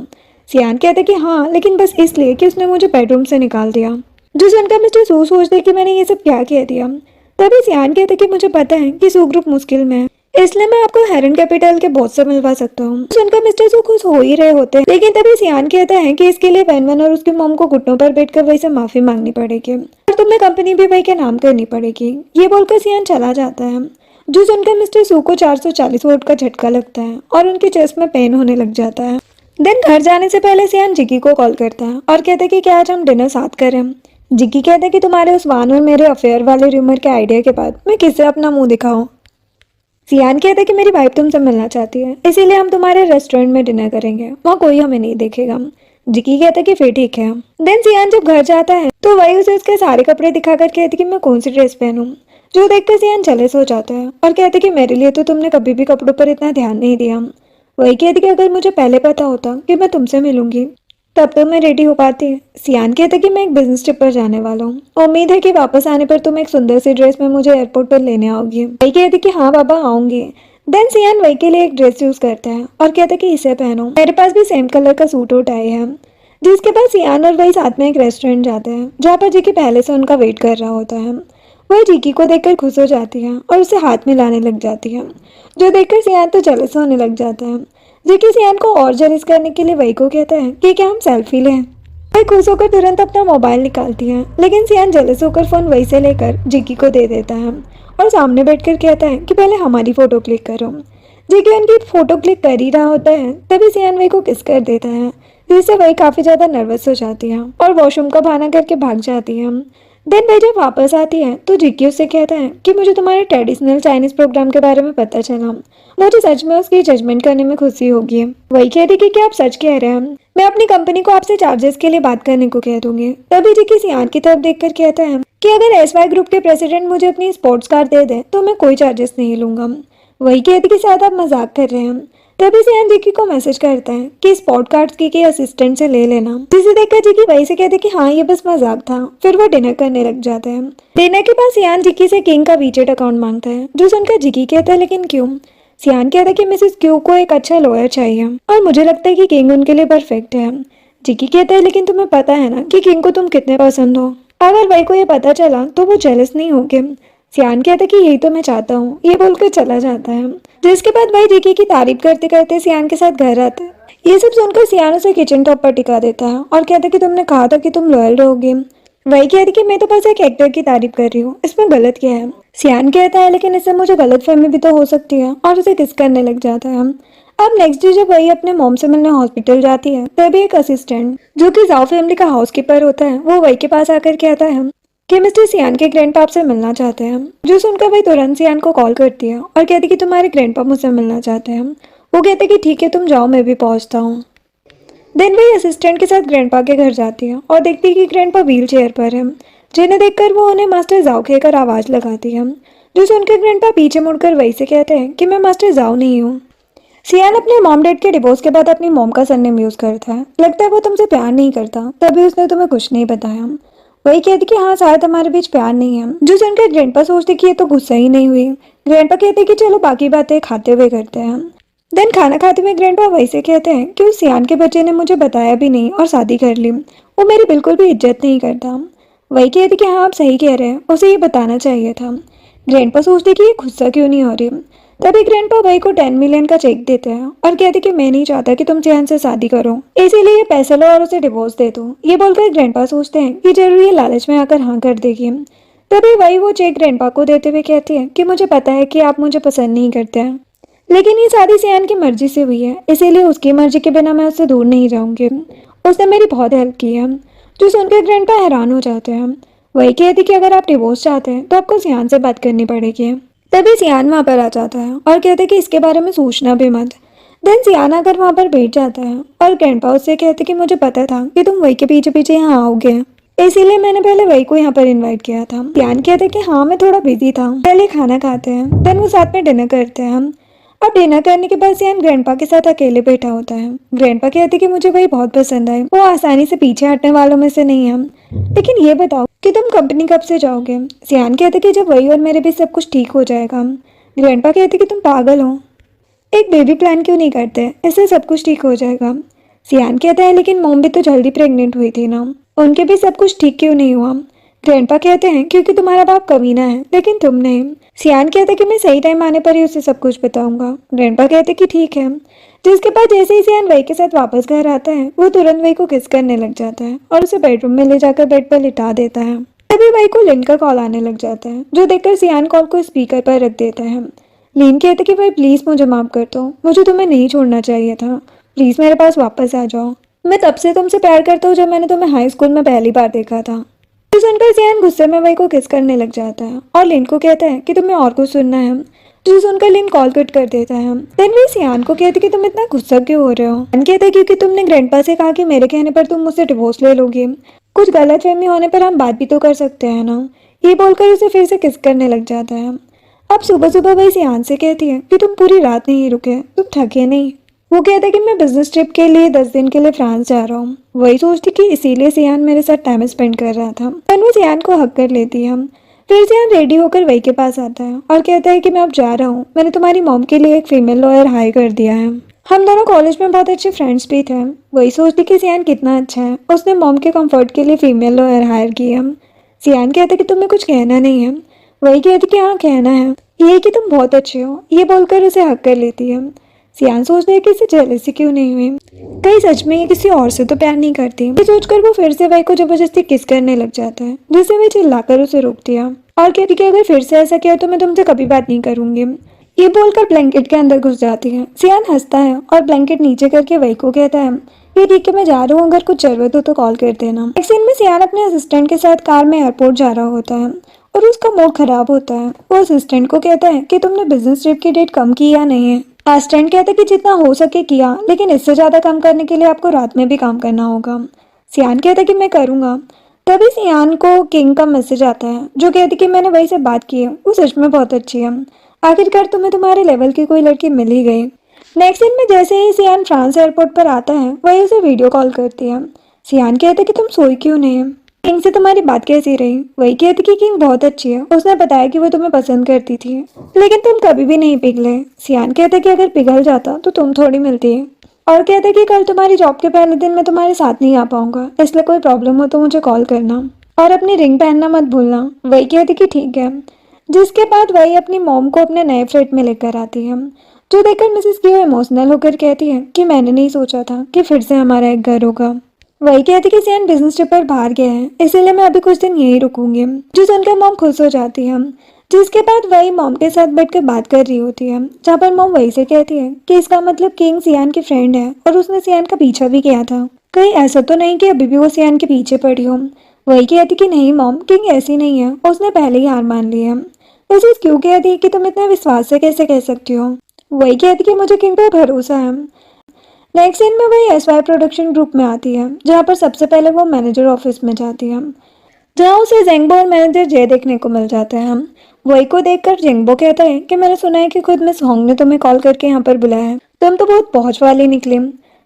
सियान कहते हैं कि हाँ, लेकिन बस इसलिए कि उसने मुझे बेडरूम से निकाल दिया। जो सुनकर मिस्टर सू सोचते कि मैंने ये सब क्या कह दिया। तभी सियान कहते कि मुझे पता है कि सू ग्रुप मुश्किल में है, इसलिए मैं आपको हेरन कैपिटल के बॉस से मिलवा सकता हूँ। सुनकर मिस्टर सू खुश हो ही रहे होते हैं, लेकिन तभी सियान कहता है कि इसके लिए वैनवन और उसकी मॉम को घुटनों पर बैठकर वही से माफी मांगनी पड़ेगी और तुम्हें कंपनी भी वही के नाम करनी पड़ेगी। ये बोलकर सियान चला जाता है। जो सुनकर मिस्टर सू को 440 वोल्ट का झटका लगता है और उनके चेस्ट में पेन होने लग जाता है। देन घर जाने से पहले सियान जिकी को कॉल करता है और कहता है कि क्या आज हम डिनर साथ करें। जिकी कहता है कि तुम्हारे उस वान और मेरे अफेयर वाले रूमर के आइडिया के बाद मैं किससे अपना मुंह दिखाऊं। सियान कहता है कि मेरी वाइफ तुमसे मिलना चाहती है, इसीलिए हम तुम्हारे रेस्टोरेंट में डिनर करेंगे, वहाँ कोई हमें नहीं देखेगा। जिकी कहता है कि फिर ठीक है। देन सियान जब घर जाता है तो वही उसे उसके सारे कपड़े दिखाकर कहती कि मैं कौन सी ड्रेस पहनूं। जो देखकर सियान जेलस हो जाता है और कहते कि मेरे लिए तो तुमने कभी भी कपड़ों पर इतना ध्यान नहीं दिया। वही कहती कि अगर मुझे पहले पता होता कि मैं तुमसे मिलूंगी तब तो मैं रेडी हो पाती। सियान कहता कि मैं एक बिजनेस ट्रिप पर जाने वाला हूँ, उम्मीद है कि वापस आने पर तुम एक सुंदर सी ड्रेस में मुझे एयरपोर्ट पर लेने आओगी। वही कहती कि हाँ बाबा आऊंगी। देन सियान वही के लिए एक ड्रेस यूज करता है और कहता कि इसे पहनो, मेरे पास भी सेम कलर का सूट और टाई है। जिसके बाद सियान और वही साथ में एक रेस्टोरेंट जाते हैं जहाँ पर जिकी पहले से उनका वेट कर रहा होता है। वह जिकी को देखकर खुश हो जाती है और उसे हाथ मिलाने लग जाती है, जो देखकर सियान तो जेलस होने लग जाता है। जिकी सियान को और जेलस करने के लिए वही को कहता है कि क्या हम सेल्फी लें। वही खुश होकर तुरंत अपना मोबाइल निकालती है, लेकिन सियान जेलस होकर फोन वही से लेकर जिकी को दे देता है और सामने बैठकर कहता है कि पहले हमारी फोटो क्लिक करो। जिकी उनकी फोटो क्लिक कर ही रहा होता है तभी सियान वही को किस कर देता है, जिससे वही काफी ज्यादा नर्वस हो जाती है और वॉशरूम का बहाना करके भाग जाती है। देन वही जब वापस आती है तो जिक्की उससे कहता है कि मुझे तुम्हारे ट्रेडिशनल चाइनीज प्रोग्राम के बारे में पता चला, मुझे सच में उसकी जजमेंट करने में खुशी होगी। वही कहती कि क्या आप सच कह रहे हैं, मैं अपनी कंपनी को आपसे चार्जेस के लिए बात करने को कह दूंगी। तभी जिक्की सियान की तरफ देखकर कहता है कि अगर एसवाई ग्रुप के प्रेसिडेंट मुझे अपनी स्पोर्ट्स कार दे दे तो मैं कोई चार्जेस नहीं लूंगा। वही कहती कि शायद आप मजाक कर रहे हैं। तभी सियान जिकी को मैसेज करता है कि स्पॉट कार्ड्स की असिस्टेंट से ले लेना, जिसे देखकर जिकी वही से कहते कि हाँ ये बस मजाक था। फिर वो डिनर करने लग जाते हैं। डिनर के बाद सियान जिकी से किंग का वीचेट अकाउंट मांगता है, जो सुनकर जिकी कहता है लेकिन क्यों। सियान कहता है कि मिसेस क्यू को एक अच्छा लॉयर चाहिए और मुझे लगता है कि किंग उनके लिए परफेक्ट है। जिकी कहता है लेकिन तुम्हें पता है ना कि किंग को तुम कितने पसंद हो, अगर वही को ये पता चला तो वो जेलस नहीं होगे। सियान कहता है कि यही तो मैं चाहता हूँ, ये बोलकर चला जाता है। जिसके बाद वही जिकी की तारीफ करते करते सियान के साथ घर आता है। ये सब सुनकर सियान उसे किचन टॉप पर टिका देता है और कहता है कि तुमने कहा था कि तुम लॉयल रहोगे। वही कहती कि मैं तो बस एक एक्टर की तारीफ कर रही हूँ, इसमें गलत क्या है। सियान कहता है लेकिन इससे मुझे गलत फहमी भी तो हो सकती है और उसे किस करने लग जाता है। अब नेक्स्ट डे जब वही अपने मॉम से मिलने हॉस्पिटल जाती है, तभी एक असिस्टेंट जो कि जाओ फैमिली का हाउसकीपर होता है, वो वही के पास आकर कहता है कि मिस्टर सियान के ग्रैंडपा से मिलना चाहते हैं। जो सुनकर वही तुरंत सियान को कॉल करती है और कहती कि तुम्हारे ग्रैंडपा मुझसे मिलना चाहते हैं। वो कहते कि ठीक है, तुम जाओ, मैं भी पहुंचता हूँ। देन वही असिस्टेंट के साथ ग्रैंडपा के घर जाती है और देखती है कि ग्रैंडपा व्हील चेयर पर है, जिन्हें देखकर वो उन्हें मास्टर जाओ कहकर आवाज लगाती है। जो सुनकर ग्रैंडपा पीछे मुड़कर वही से कहते हैं कि मैं मास्टर जाओ नहीं हूँ। सियान अपने मॉम डैड के डिवोर्स के बाद अपनी मॉम का सरनेम यूज करता है। लगता है वो तुमसे प्यार नहीं करता, तभी उसने तुम्हें कुछ नहीं बताया। वही कहती कि हाँ, शायद हमारे बीच प्यार नहीं है। जो सुनकर ग्रैंडपा सोचती कि ये तो गुस्सा ही नहीं हुई। ग्रैंडपा कहते कि चलो बाकी बातें खाते हुए करते हैं। देन खाना खाते हुए ग्रैंडपा वही से कहते हैं कि उस सियान के बच्चे ने मुझे बताया भी नहीं और शादी कर ली। वो मेरी बिल्कुल भी इज्जत नहीं करता। वही कहती कि हाँ, आप सही कह रहे हैं, उसे ये बताना चाहिए था। ग्रैंडपा सोचती कि ये गुस्सा क्यों नहीं हो रही। तभी ग्रैंडपा भाई को 10 मिलियन का चेक देते हैं और कहते कि मैं नहीं चाहता कि तुम सियान से शादी करो, इसीलिए ये पैसा लो और उसे डिवोर्स दे दो। ये बोलकर ग्रैंडपा सोचते हैं कि जरूर ये लालच में आकर हाँ कर देगी। तभी वही वो चेक ग्रैंडपा को देते हुए कहती है कि मुझे पता है कि आप मुझे पसंद नहीं करते हैं, लेकिन ये शादी सियान की मर्जी से हुई है, इसीलिए उसकी मर्जी के बिना मैं उससे दूर नहीं जाऊंगी। उसने मेरी बहुत हेल्प की है। जो सुनकर ग्रैंडपा हैरान हो जाते हैं। वही कहती कि अगर आप डिवोर्स चाहते हैं तो आपको सियान से बात करनी पड़ेगी। तभी सियान वहाँ पर आ जाता है और कहते कि इसके बारे में सोचना भी मत। देन सियान आकर वहाँ पर बैठ जाता है और ग्रैंडपा उससे कहते कि मुझे पता था कि तुम वही के पीछे पीछे यहाँ आओगे, इसीलिए मैंने पहले वही को यहाँ पर इनवाइट किया था। सियान कहते कि हाँ, मैं थोड़ा बिजी था। पहले खाना खाते हैं, देन वो साथ में डिनर करते हैं। अब डिनर करने के बाद सियान ग्रैंडपा के साथ अकेले बैठा होता है। ग्रैंडपा कहते कि मुझे वही बहुत पसंद आई, वो आसानी से पीछे हटने वालों में से नहीं है। लेकिन ये बताओ कि तुम कंपनी कब से जाओगे। सियान कहते कि जब वही और मेरे बीच सब कुछ ठीक हो जाएगा। ग्रैंडपा कहते कि तुम पागल हो, एक बेबी प्लान क्यों नहीं करते, इससे सब कुछ ठीक हो जाएगा। सियान कहता है लेकिन मॉम भी तो जल्दी प्रेग्नेंट हुई थी ना, उनके भी सब कुछ ठीक क्यों नहीं हुआ। ग्रैंडपा कहते हैं क्योंकि तुम्हारा बाप कमीना है, लेकिन तुम नहीं। सियान कहते कि मैं सही टाइम आने पर ही उसे सब कुछ बताऊंगा। ग्रैंडपा कहते कि ठीक है। जिसके बाद जैसे ही सियान वही के साथ वापस घर आता है, वो तुरंत वही को किस करने लग जाता है और उसे बेडरूम में ले जाकर बेड पर लिटा देता है। तभी वही को लिन का कॉल आने लग जाता है, जो देखकर सियान कॉल को स्पीकर पर रख देता है। लिन कहते कि भाई प्लीज मुझे माफ कर दो, मुझे तुम्हें नहीं छोड़ना चाहिए था, प्लीज मेरे पास वापस आ जाओ। मैं तब से तुमसे प्यार करता हूँ जब मैंने तुम्हें हाई स्कूल में पहली बार देखा था। तो सुनकर सियान गुस्से में वही को किस करने लग जाता है और लिन को कहता है कि तुम्हें और कुछ सुनना है। जो सुनकर लिन कॉल कट कर देता है। देन वे सियान को कहती कि तुम इतना गुस्सा क्यों हो रहे हो। सियान कहता है क्योंकि तुमने ग्रैंडपा से कहा कि मेरे कहने पर तुम मुझसे डिवोर्स ले लोगे, कुछ गलतफहमी होने पर हम बात भी तो कर सकते हैं ना। ये बोलकर उसे फिर से किस करने लग जाता है। अब सुबह सुबह वही सियान से कहती है कि तुम पूरी रात नहीं रुके, तुम थके नहीं। वो कहता है कि मैं बिजनेस ट्रिप के लिए 10 दिन के लिए फ्रांस जा रहा हूँ। वही सोचती कि इसीलिए सियान मेरे साथ टाइम स्पेंड कर रहा था। वो सियान को हक कर लेती है। फिर सियान रेडी होकर वही के पास आता है और कहता है कि मैं अब जा रहा हूँ, मैंने तुम्हारी मॉम के लिए एक फीमेल लॉयर हायर कर दिया है। हम दोनों कॉलेज में बहुत अच्छे फ्रेंड्स भी थे। वही सोचती कि सियान कितना अच्छा है, उसने मॉम के कंफर्ट के लिए फीमेल लॉयर हायर की है। सियान कहता है कि तुम्हें कुछ कहना नहीं है। वही कहती कि हाँ कहना है, ये कि तुम बहुत अच्छे हो। ये बोलकर उसे हक कर लेती है। सियान सोचता है कि इसे जेलसी क्यों नहीं हुई, कहीं सच में ये किसी और से तो प्यार नहीं करती। ये सोचकर वो फिर से वही को जबरदस्ती किस करने लग जाता है, जिससे वह चिल्लाकर उसे रोकती है और कहती कि अगर फिर से ऐसा किया तो मैं तुमसे कभी बात नहीं करूंगी। ये बोलकर ब्लैंकेट के अंदर घुस जाती है। सियान हंसता है और ब्लैंकेट नीचे करके वही को कहता है ये ठीक है, मैं जा रहा हूँ, अगर कुछ जरूरत हो तो कॉल कर देना। एक सीन में सियान अपने असिस्टेंट के साथ कार में एयरपोर्ट जा रहा होता है और उसका मूड खराब होता है। वो असिस्टेंट को कहता है कि तुमने बिजनेस ट्रिप की डेट कम की या नहीं है। असिस्टेंट कहता है कि जितना हो सके किया, लेकिन इससे ज्यादा कम करने के लिए आपको रात में भी काम करना होगा। सियान कहता है कि मैं करूंगा। तभी सियान को किंग का मैसेज आता है, जो कहती कि मैंने वही से बात की है, वो सच में बहुत अच्छी है, आखिरकार तुम्हें तुम्हारे लेवल की कोई लड़की मिल ही गई। नेक्स्ट दिन में जैसे ही सियान फ्रांस एयरपोर्ट पर आता है, वही उसे वीडियो कॉल करती है। सियान कहता है कि तुम सोई क्यों नहीं, किंग से तुम्हारी बात कैसी रही। वही कहती कि किंग बहुत अच्छी है, उसने बताया कि वो तुम्हें पसंद करती थी, लेकिन तुम कभी भी नहीं पिघले। सियान कहता है कि अगर पिघल जाता तो तुम थोड़ी मिलती, और कहता है कि कल तुम्हारी जॉब के पहले दिन मैं तुम्हारे साथ नहीं आ पाऊंगा, इसलिए कोई प्रॉब्लम हो तो मुझे कॉल करना और अपनी रिंग पहनना मत भूलना। वही कहती कि ठीक है। जिसके बाद वही अपनी मॉम को अपने नए फ्लैट में लेकर आती है, जो देखकर मिसेस कियो इमोशनल होकर कहती है कि मैंने नहीं सोचा था कि फिर से हमारा एक घर होगा। वही कहती कि सियान बिजनेस ट्रिप पर बाहर गए हैं, इसीलिए मैं अभी कुछ दिन यहीं रुकूंगी। जो सुनकर मॉम खुश हो जाती है। जिसके बाद वही मॉम के साथ बैठकर बात कर रही होती है, जहाँ पर मॉम वही से कहती है कि इसका मतलब किंग सियान की फ्रेंड है और उसने सियान का पीछा भी किया था। कहीं ऐसा तो नहीं कि अभी भी वो सियान के पीछे पड़ी हो। वही कहती कि नहीं मॉम, किंग ऐसी नहीं है, उसने पहले ही हार मान ली है। वैसे क्यों कहती कि तुम इतना विश्वास से कैसे कह सकती हो। वही कहती कि मुझे किंग पर भरोसा है। नेक्स्ट सीन में वही एसवाई प्रोडक्शन ग्रुप में आती है, जहाँ पर सबसे पहले वो मैनेजर ऑफिस में जाती है, जहाँ उसे जेंगबो और मैनेजर जय देखने को मिल जाते हैं। वही को देखकर जेंगबो कहता है कि मैंने सुना है कि खुद मिस होंग ने तुम्हें कॉल करके यहाँ पर बुलाया है, तुम तो बहुत पहुंच वाली निकली।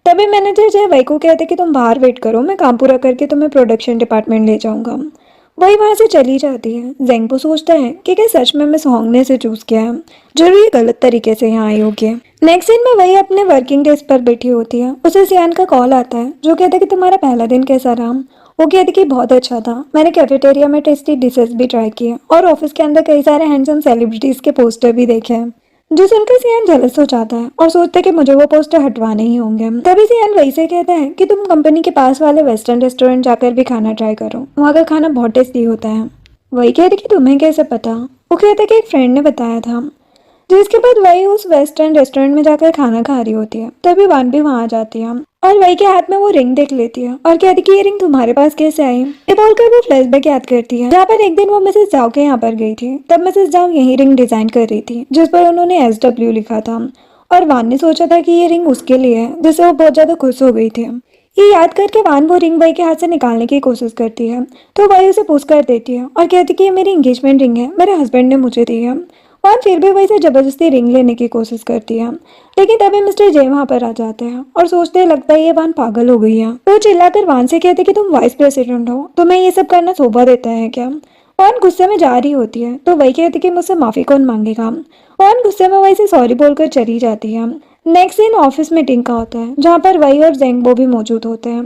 तभी मैनेजर जय वही को कहते कि तुम बाहर वेट करो, मैं काम पूरा करके तुम्हें प्रोडक्शन डिपार्टमेंट ले जाऊंगा। वही वहां से चली जाती है। जेंगबो सोचता है कि क्या सच में मिस होंग ने इसे चूज किया है, जरूर ये गलत तरीके से यहाँ आई होगी। नेक्स्ट सीन में वही अपने वर्किंग डेस्क पर बैठी होती है। उसे सियान का कॉल आता है, जो कहता है कि तुम्हारा पहला दिन कैसा रहा। वो कहती कि बहुत अच्छा था, मैंने कैफेटेरिया में टेस्टी डिशेस भी ट्राई किए और ऑफिस के अंदर कई सारे हैंडसम सेलिब्रिटीज के पोस्टर भी देखे हैं। जो सुनकर सियान जेलस हो जाता है और सोचता है कि मुझे वो पोस्टर हटवाने ही होंगे। तभी सियान वही से कहता है कि तुम कंपनी के पास वाले वेस्टर्न रेस्टोरेंट जाकर भी खाना ट्राई करो, वहाँ का खाना बहुत टेस्टी होता है। वही कहती कि तुम्हें कैसे पता। वो कहता कि एक फ्रेंड ने बताया था। जिसके बाद वही उस वेस्टर्न रेस्टोरेंट में जाकर खाना खा रही होती है, तभी वान भी वहां आ जाती है और वही के हाथ में वो रिंग देख लेती है और कहती कि ये रिंग तुम्हारे पास कैसे आई। ये बोलकर वो फ्लैशबैक याद करती है, जहाँ पर एक दिन वो मिसेस जाओ के यहाँ पर गई थी। तब मिसेस जाओ यही रिंग डिजाइन कर रही थी, जिस पर उन्होंने SW लिखा था और वान ने सोचा था कि ये रिंग उसके लिए है, जिससे वो बहुत ज्यादा खुश हो गई थी। ये याद करके वान वो रिंग वही के हाथ से निकालने की कोशिश करती है, तो वही उसे पुश कर देती है और कहती कि ये मेरी एंगेजमेंट रिंग है, मेरे हस्बैंड ने मुझे दी है। वान फिर भी वही से जबरदस्ती रिंग लेने की कोशिश करती है, लेकिन तभी मिस्टर जे वहां पर आ जाते हैं और सोचते लगता है ये वान पागल हो गई है। वो चिल्लाकर वान से कहते कि तुम वाइस प्रेसिडेंट हो, तुम्हें ये सब करना शोभा देता है क्या। वान गुस्से में जा रही होती है, तो वही कहती कि मुझसे माफी कौन मांगेगा। वान गुस्से में वही से सॉरी बोलकर चली जाती है। नेक्स्ट दिन ऑफिस मीटिंग का होता है, जहाँ पर वही और जेंगबो भी मौजूद होते हैं।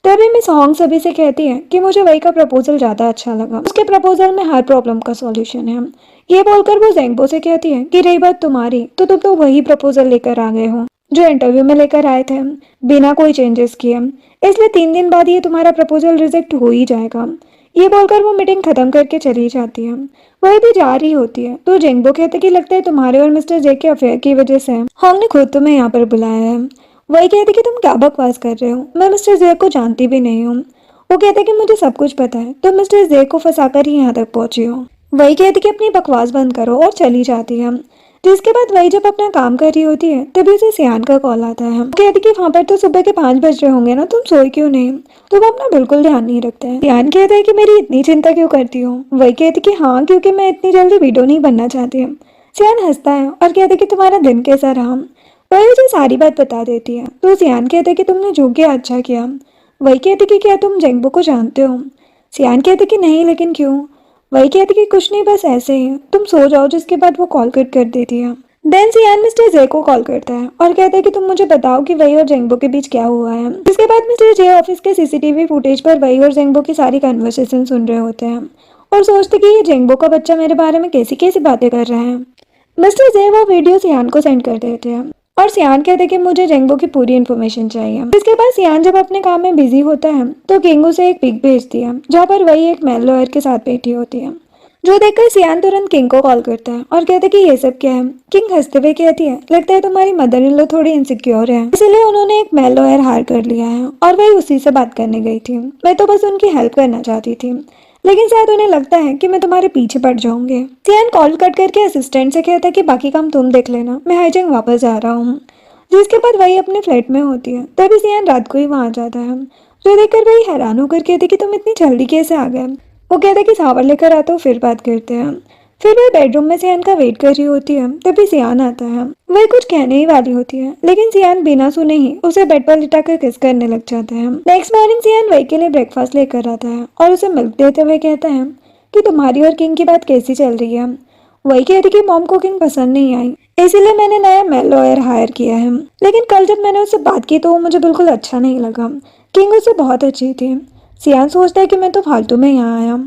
तभी मिस होंग सभी से कहती है कि मुझे वही का प्रपोजल ज्यादा अच्छा लगा, उसके प्रपोजल में हर प्रॉब्लम का सॉल्यूशन है। ये बोलकर वो जेंगबो से कहती है कि रही बात तुम्हारी, तो तुम तो वही प्रपोजल लेकर आ गए हो जो इंटरव्यू में लेकर आए थे, बिना कोई चेंजेस किए, इसलिए 3 दिन बाद ये तुम्हारा प्रपोजल रिजेक्ट हो ही जाएगा। ये बोलकर वो मीटिंग खत्म करके चली जाती है। वही भी जा रही होती है, तो जेंगबो कहते कि लगता है तुम्हारे और मिस्टर जे के अफेयर की वजह से होंग ने खुद तुम्हें यहाँ पर बुलाया है। वही कहते कि तुम क्या बकवास कर रहे हो, मैं मिस्टर जे को जानती भी नहीं हूँ। वो कहते कि मुझे सब कुछ पता है, तुम मिस्टर जे को फंसाकर ही यहाँ तक पहुंची हो। वही कहती कि अपनी बकवास बंद करो और चली जाती है। जिसके बाद वही जब अपना काम कर रही होती है, तभी उसे सियान का कॉल आता है। वो कहती कि वहाँ पर तो सुबह के 5 बज रहे होंगे ना, तुम सोई क्यों नहीं। तो वो अपना बिल्कुल ध्यान नहीं रखते हैं। सियान कहता है कि मेरी इतनी चिंता क्यों करती हो। वही कहती कि हाँ, क्योंकि मैं इतनी जल्दी विडो नहीं बनना चाहती। सियान हंसता है और कहते कि तुम्हारा दिन कैसा रहा। वही उसे सारी बात बता देती है, तो सियान कहता है कि तुमने जो किया अच्छा किया। वही कहती कि क्या तुम जेंगबो को जानते हो। सियान कहते कि नहीं, लेकिन क्यों। वही कहती कि कुछ नहीं, बस ऐसे ही, तुम सो जाओ। जिसके बाद वो कॉल कट कर देती है। देन सियान मिस्टर जे को कॉल करता है और कहता है कि तुम मुझे बताओ कि वही और जेंगबो के बीच क्या हुआ है। इसके बाद मिस्टर जे ऑफिस के CCTV फुटेज पर वही और जेंगबो की सारी कन्वर्सेशन सुन रहे होते हैं और सोचते कि ये जेंगबो का बच्चा मेरे बारे में कैसी कैसी बातें कर रहा है। मिस्टर जे वो वीडियो सियान को सेंड कर देते हैं और सियान कहते कि मुझे जेंगबो की पूरी इन्फॉर्मेशन चाहिए। इसके बाद सियान जब अपने काम में बिजी होता है, तो किंग उसे एक पिक भेजती है, जहाँ पर वही एक मेल लॉयर के साथ बैठी होती है। जो देखकर सियान तुरंत किंग को कॉल करता है और कहते कि ये सब क्या है। किंग हंसते हुए कहती है, लगता है तुम्हारी मदर इन लॉ थोड़ी इनसिक्योर है, इसलिए उन्होंने एक मेल लॉयर हायर कर लिया है और वही उसी से बात करने गई थी। मैं तो बस उनकी हेल्प करना चाहती थी, लेकिन शायद उन्हें लगता है कि मैं तुम्हारे पीछे पड़ जाऊंगी। सियान कॉल कट करके असिस्टेंट से कहता है कि बाकी काम तुम देख लेना, मैं हाईजैक वापस जा रहा हूँ। जिसके बाद वही अपने फ्लैट में होती है। तभी सियान रात को ही वहां जाता है, जो देखकर वही हैरान होकर कहती कि तुम इतनी जल्दी कैसे आ गए। वो कहता है कि सावर लेकर आता हूँ, फिर बात करते हैं। फिर वह बेडरूम में सियान का वेट कर रही होती है, तभी सियान आता है। वही कुछ कहने ही वाली होती है, लेकिन सियान बिना सुने ही उसे बेड पर लिटाकर किस करने लग जाता है। नेक्स्ट मॉर्निंग सियान वही के लिए ब्रेकफास्ट लेकर आता है और उसे मिल्क देते हुए कहता है कि तुम्हारी और किंग की बात कैसी चल रही है। वही कहती कि मॉम को किंग पसंद नहीं आई, इसीलिए मैंने नया मेल लॉयर हायर किया है। लेकिन कल जब मैंने उससे बात की तो वो मुझे बिल्कुल अच्छा नहीं लगा। किंग उससे बहुत अच्छी थी। सियान सोचता है कि मैं तो फालतू में यहाँ आया।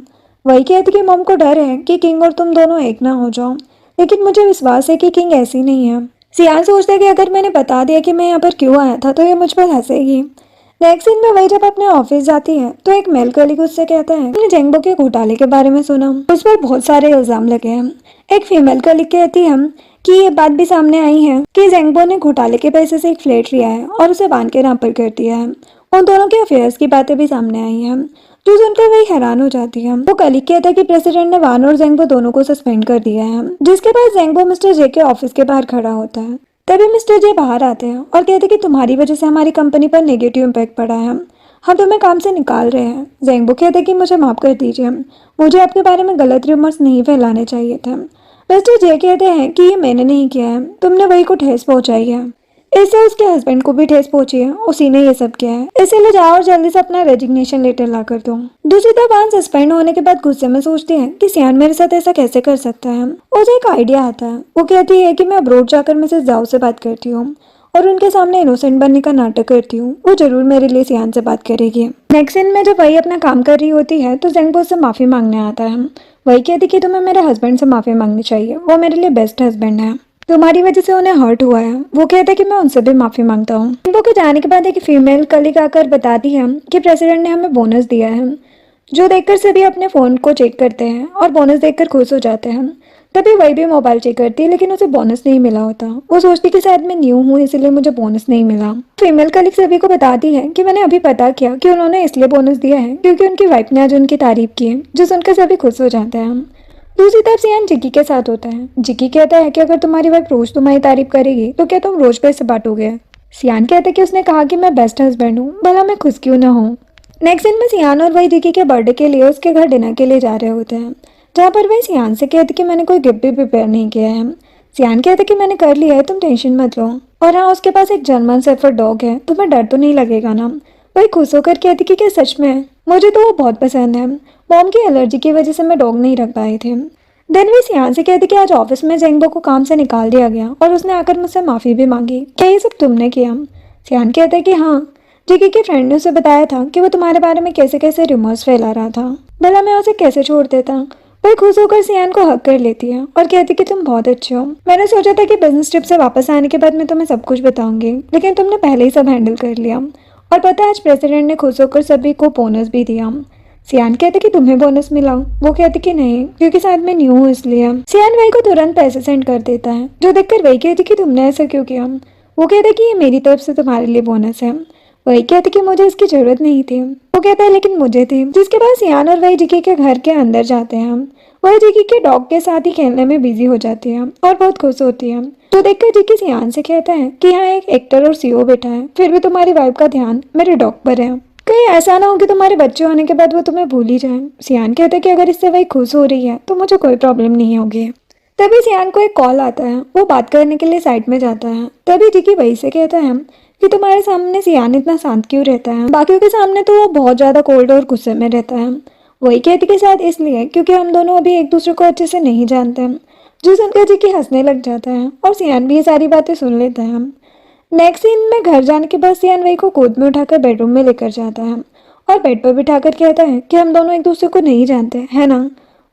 वही कहती कि मॉम को डर है कि किंग और तुम दोनों एक ना हो जाओ, लेकिन मुझे विश्वास है कि किंग ऐसी नहीं है। सियान सोचता है कि अगर मैंने बता दिया कि मैं यहाँ पर क्यों आया था तो ये मुझ पर हंसेगी। नेक्स्ट सीन में वही जब अपने ऑफिस जाती है तो एक मेल कलीग उससे कहता है मैंने जेंगबो के घोटाले के बारे में सुना, उस पर बहुत सारे इल्जाम लगे हैं। एक फीमेल कलीग कहती है कि ये बात भी सामने आई है कि जेंगबो ने घोटाले के पैसे से एक फ्लैट लिया है और उसे बांध के रैपर कर दिया है। उन दोनों के अफेयर्स की बातें भी सामने आई हैं, जो सुनकर वही हैरान हो जाती है। वो कलीग कहता है कि प्रेसिडेंट ने वान और जेंगबो दोनों को सस्पेंड कर दिया है, जिसके बाद जेंगबो मिस्टर जे के ऑफिस के बाहर खड़ा होता है। तभी मिस्टर जे बाहर आते हैं और कहते हैं कि तुम्हारी वजह से हमारी कंपनी पर नेगेटिव इम्पैक्ट पड़ा है, हम तुम्हें काम से निकाल रहे हैं। जेंगबो कहते हैं कि मुझे माफ कर दीजिए, मुझे आपके बारे में गलत रूमर्स नहीं फैलाने चाहिए थे। मिस्टर जे कहते हैं कि ये मैंने नहीं किया है, तुमने वही को ठेस पहुंचाई है। इससे उसके हस्बैंड को भी ठेस पहुंची है, उसी ने ये सब किया है, इसीलिए जाओ और जल्दी से अपना रेजिग्नेशन लेटर ला कर दो। दूसरी तरफ वान सस्पेंड होने के बाद गुस्से में सोचती है कि सियान मेरे साथ ऐसा कैसे कर सकता है। उसे एक आइडिया आता है, वो कहती है कि मैं अब्रोड जाकर मिसेस जाओ से बात करती हूँ और उनके सामने इनोसेंट बनने का नाटक करती हूँ, वो जरूर मेरे लिए सियान से बात करेगी। नेक्स्ट सीन में जब वही अपना काम कर रही होती है तो जेंगबो से माफी मांगने आता है। वही कहती कि तुम्हें मेरे हस्बैंड से माफी मांगनी चाहिए, वो मेरे लिए बेस्ट हस्बैंड है, तुम्हारी वजह से उन्हें हर्ट हुआ है। वो कहता है कि मैं उनसे भी माफी मांगता हूँ। जेंगबो के जाने के बाद एक फीमेल कलीग आकर बताती है कि प्रेसिडेंट ने हमें बोनस दिया है, जो देखकर सभी अपने फोन को चेक करते हैं और बोनस देखकर खुश हो जाते हैं। तभी वही भी मोबाइल चेक करती है, लेकिन उसे बोनस नहीं मिला होता। वो सोचती कि शायद मैं न्यू हूँ इसलिए मुझे बोनस नहीं मिला। फीमेल कलीग सभी को बताती है कि मैंने अभी पता किया कि उन्होंने इसलिए बोनस दिया है क्योंकि उनकी वाइफ ने आज उनकी तारीफ की, जो सुनकर सभी खुश हो जाते हैं। दूसरी तरफ सियान जिकी के साथ होता है। जिकी कहता है कि अगर तुम्हारी वाइफ रोज तुम्हारी तारीफ करेगी तो क्या तुम रोज पैसे बांटोगे। सियान कहता है कि उसने कहा कि मैं बेस्ट हस्बैंड हूँ, भला मैं खुश क्यों ना हूँ। नेक्स्ट दिन में सियान और वही जिकी के बर्थडे के लिए उसके घर डिनर के लिए जा रहे होते हैं, जहाँ पर वही सियान से कहते कि मैंने कोई गिफ्ट भी प्रिपेयर नहीं किया है। सियान कहते कि मैंने कर लिया है, तुम टेंशन मत लो। और हाँ, उसके पास एक जर्मन शेफर्ड डॉग है, तुम्हें डर तो नहीं लगेगा ना। वही खुश होकर कहती कि क्या सच में, मुझे तो वो बहुत पसंद है, मॉम की एलर्जी की वजह से मैं डॉग नहीं रख पाई थी। देन वे सियान से कहती कि आज ऑफिस में जेंगबो को काम से निकाल दिया गया और उसने आकर मुझसे माफी भी मांगी, क्या ये सब तुमने किया। सियान कहता है कि हाँ, जिकी के फ्रेंड ने उसे बताया था कि वो तुम्हारे बारे में कैसे कैसे रिमर्स फैला रहा था, भला मैं उसे कैसे छोड़ देता। वह खुश होकर सियान को हक कर लेती है और कहती कि तुम बहुत अच्छे हो। मैंने सोचा था कि बिजनेस ट्रिप से वापस आने के बाद मैं तुम्हें सब कुछ बताऊंगी, लेकिन तुमने पहले ही सब हैंडल कर लिया। और पता है आज प्रेसिडेंट ने खुश होकर सभी को बोनस भी दिया। सियान कहते कि तुम्हें बोनस मिला। वो कहती कि नहीं, क्योंकि शायद मैं न्यू हूँ इसलिए। सियान वही को तुरंत पैसे सेंड कर देता है, जो देखकर वही कहती कि तुमने ऐसा क्यों किया। वो कहते कि ये मेरी तरफ से तुम्हारे लिए बोनस है। वही कहते कि मुझे इसकी जरूरत नहीं थी। वो कहता है लेकिन मुझे थी। जिसके बाद सियान और वही जिकी के घर के अंदर जाते हैं। वही जिकी के डॉग के साथ ही खेलने में बिजी हो जाती है और बहुत खुश होती है। तो देखकर जिकी सियान से कहता है कि यहाँ एक एक्टर और सीईओ बैठा है, फिर भी तुम्हारी वाइफ का ध्यान मेरे डॉग पर है, कहीं ऐसा ना हो कि तुम्हारे बच्चे होने के बाद वो तुम्हें भूल ही जाए। सियान कहता है कि अगर इससे वही खुश हो रही है तो मुझे कोई प्रॉब्लम नहीं होगी। तभी सियान को एक कॉल आता है, वो बात करने के लिए साइड में जाता है। तभी जिकी वही से कहता है कि तुम्हारे सामने सियान इतना शांत क्यों रहता है, बाकियों के सामने तो वो बहुत ज्यादा कोल्ड और गुस्से में रहता है। वही कहती कि शायद इसलिए क्योंकि हम दोनों अभी एक दूसरे को अच्छे से नहीं जानते। जो सुनकर जिकी हंसने लग जाता है और सियान भी ये सारी बातें सुन लेता है। नेक्स्ट सीन में घर जाने के बाद सियान वही को गोद में उठाकर बेडरूम में लेकर जाता है और बेड पर बिठाकर कहता है कि हम दोनों एक दूसरे को नहीं जानते, है ना।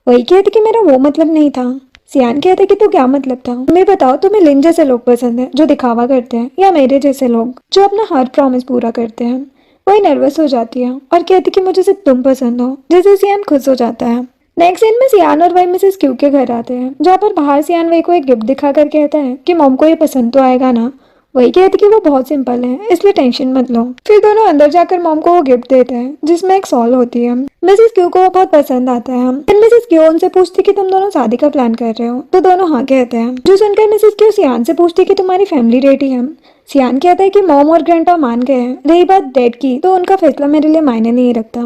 वही कहती कि मेरा वो मतलब नहीं था। सियान कहते कि तो क्या मतलब था। तुम्हें बताओ, तुम्हें लिन जैसे लोग पसंद है जो दिखावा करते हैं, या मेरे जैसे लोग जो अपना हर प्रॉमिस पूरा करते हैं। वही नर्वस हो जाती है और कहती कि मुझे सिर्फ तुम पसंद हो, जैसे सियान खुश हो जाता है। नेक्स्ट सीन में सियान और वही मिसेस क्यू के घर आते हैं, जहाँ पर बाहर सियान वही को एक गिफ्ट दिखाकर कहता है कि मॉम को ये पसंद तो आएगा ना। वही कहती कि वो बहुत सिंपल है, इसलिए टेंशन मत लो। फिर दोनों अंदर जाकर मॉम को वो गिफ्ट देते हैं, जिसमें एक सॉल होती है। मिसेस क्यू को वो बहुत पसंद आता है। फिर मिसेस क्यू उनसे पूछती कि तुम दोनों शादी का प्लान कर रहे हो, तो दोनों हाँ कहते हैं। जो सुनकर मिसेस क्यू सियान से पूछती कि तुम्हारी फैमिली रेडी है। सियान कहता है कि मॉम और ग्रैंडपा मान गए हैं, रही बात डैड की तो उनका फैसला मेरे लिए मायने नहीं रखता।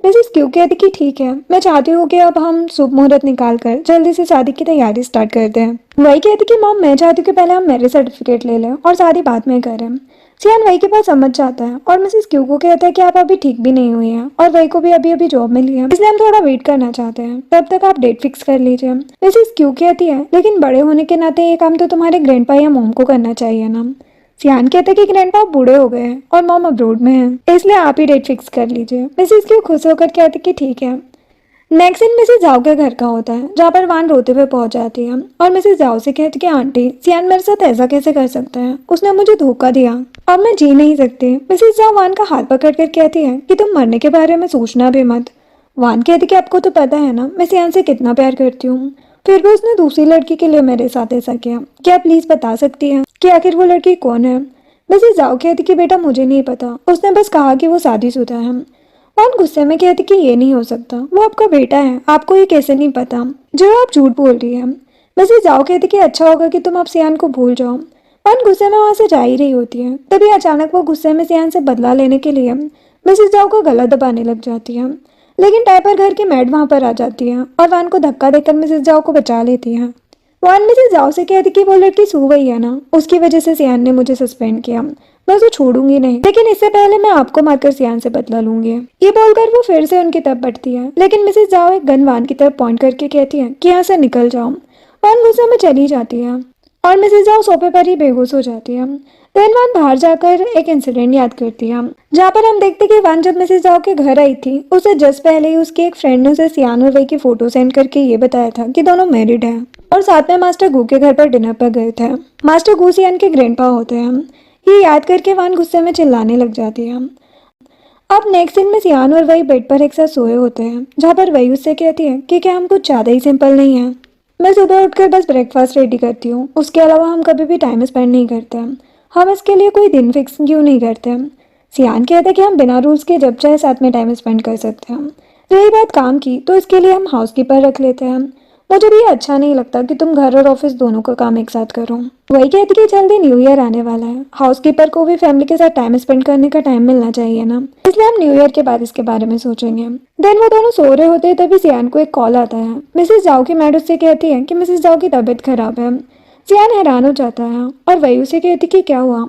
मिसेस क्यू कहती कि ठीक है, मैं चाहती हूँ कि अब हम शुभ मुहूर्त निकाल कर जल्दी से शादी की तैयारी स्टार्ट करते हैं। वही कहती कि मॉम, मैं चाहती हूँ कि पहले हम मैरिज सर्टिफिकेट ले लें और शादी बाद में करें। सियान वही के पास समझ जाता है और मिसेस क्यू को कहता है कि आप अभी ठीक भी नहीं हुई हैं और वही को भी अभी अभी जॉब मिली है, इसलिए हम थोड़ा वेट करना चाहते हैं, तब तक आप डेट फिक्स कर लीजिए। मिसेस क्यू कहती है लेकिन बड़े होने के नाते ये काम तो तुम्हारे ग्रैंडपा या मॉम को करना चाहिए ना। सियान कहते हैं कि ग्रैंडपा बूढ़े हो गए हैं और मॉम अब्रोड में है, इसलिए आप ही डेट फिक्स कर लीजिए। मिसेस क्यू खुश होकर कहती कि ठीक है। नेक्स्ट सीन मिसेस जाओ के घर का होता है, जहाँ पर वान रोते हुए पहुंच जाती है और मिसेस जाओ से कहती कि आंटी सियान मेरे साथ ऐसा कैसे कर सकता है, उसने मुझे धोखा दिया, अब मैं जी नहीं सकती। मिसेस जाओ वान का हाथ पकड़ कर कहती है कि तुम मरने के बारे में सोचना भी मत। वान कहती कि आपको तो पता है ना मैं सियान से कितना प्यार करती हूँ, फिर भी उसने दूसरी लड़की के लिए मेरे साथ ऐसा किया। क्या प्लीज बता सकती है कि आखिर वो लड़की कौन है? मिसेस जाओ कहती कि बेटा मुझे नहीं पता, उसने बस कहा कि वो शादीशुदा है। कौन गुस्से में कहती कि ये नहीं हो सकता, वो आपका बेटा है, आपको ये कैसे नहीं पता, जो आप झूठ बोल रही है। मिसेस जाओ कहती कि अच्छा होगा कि तुम अब सियान को भूल जाओ। कौन गुस्से में वहां से जा ही रही होती है, तभी अचानक वो गुस्से में सियान से बदला लेने के लिए मिसेस जाओ का गला दबाने लग जाती है, लेकिन टाइपर घर की मैड वहां पर आ जाती है और वान को धक्का देकर मिसेस जाओ को बचा लेती है। वान मिसेस जाओ से कहती कि वो लड़की सू गई है ना, उसकी वजह से सियान ने मुझे सस्पेंड किया, मैं उसे छोड़ूंगी नहीं, लेकिन इससे पहले मैं आपको मारकर सियान से बदला लूंगी। ये बोलकर वो फिर से उनकी तरफ बढ़ती है, लेकिन मिसेस जाओ एक गन वान की तरफ पॉइंट करके कहती है कि यहाँ से निकल जाओ। वान गुस्से में चली जाती है और मिसेस जाओ सोफे पर ही बेहोश हो जाती है। देन वान बाहर जाकर एक इंसिडेंट याद करती है, जहाँ पर हम देखते कि वान जब मिसेस जाओ के घर आई थी उसे जस्ट पहले ही उसके एक फ्रेंड ने उसे सियान और वही की फोटो सेंड करके ये बताया था कि दोनों मैरिड हैं और साथ में मास्टर गू के घर पर डिनर पर गए थे। मास्टर गू सियान के ग्रैंडपा होते हैं। ये याद करके वान गुस्से में चिल्लाने लग जाती है। अब नेक्स्ट सीन में सियान और वही बेड पर एक साथ सोए होते हैं, जहाँ पर वही उससे कहती है कि क्या हम कुछ ज़्यादा ही सिंपल नहीं है, मैं सुबह उठकर बस ब्रेकफास्ट रेडी करती हूँ, उसके अलावा हम कभी भी टाइम स्पेंड नहीं करते, हम इसके लिए कोई दिन फिक्स क्यों नहीं करते। सियान कहता है कि हम बिना रूल्स के जब चाहे साथ में टाइम स्पेंड कर सकते हैं। रही बात काम की तो इसके लिए हम हाउसकीपर रख लेते हैं, मुझे भी ये अच्छा नहीं लगता कि तुम घर और ऑफिस दोनों का काम एक साथ करो। वही कहती कि जल्दी न्यू ईयर आने वाला है, हाउसकीपर को भी फैमिली के साथ टाइम स्पेंड करने का टाइम मिलना चाहिए ना, इसलिए हम न्यू ईयर के बाद इसके बारे में सोचेंगे। देन वो दोनों सो रहे होते हैं तभी सियान को एक कॉल आता है। मिसेस जाओ की मैड उससे कहती है कि मिसेस जाओ की तबीयत खराब है। सियान हैरान हो जाता है और वही उसे कहती कि क्या हुआ।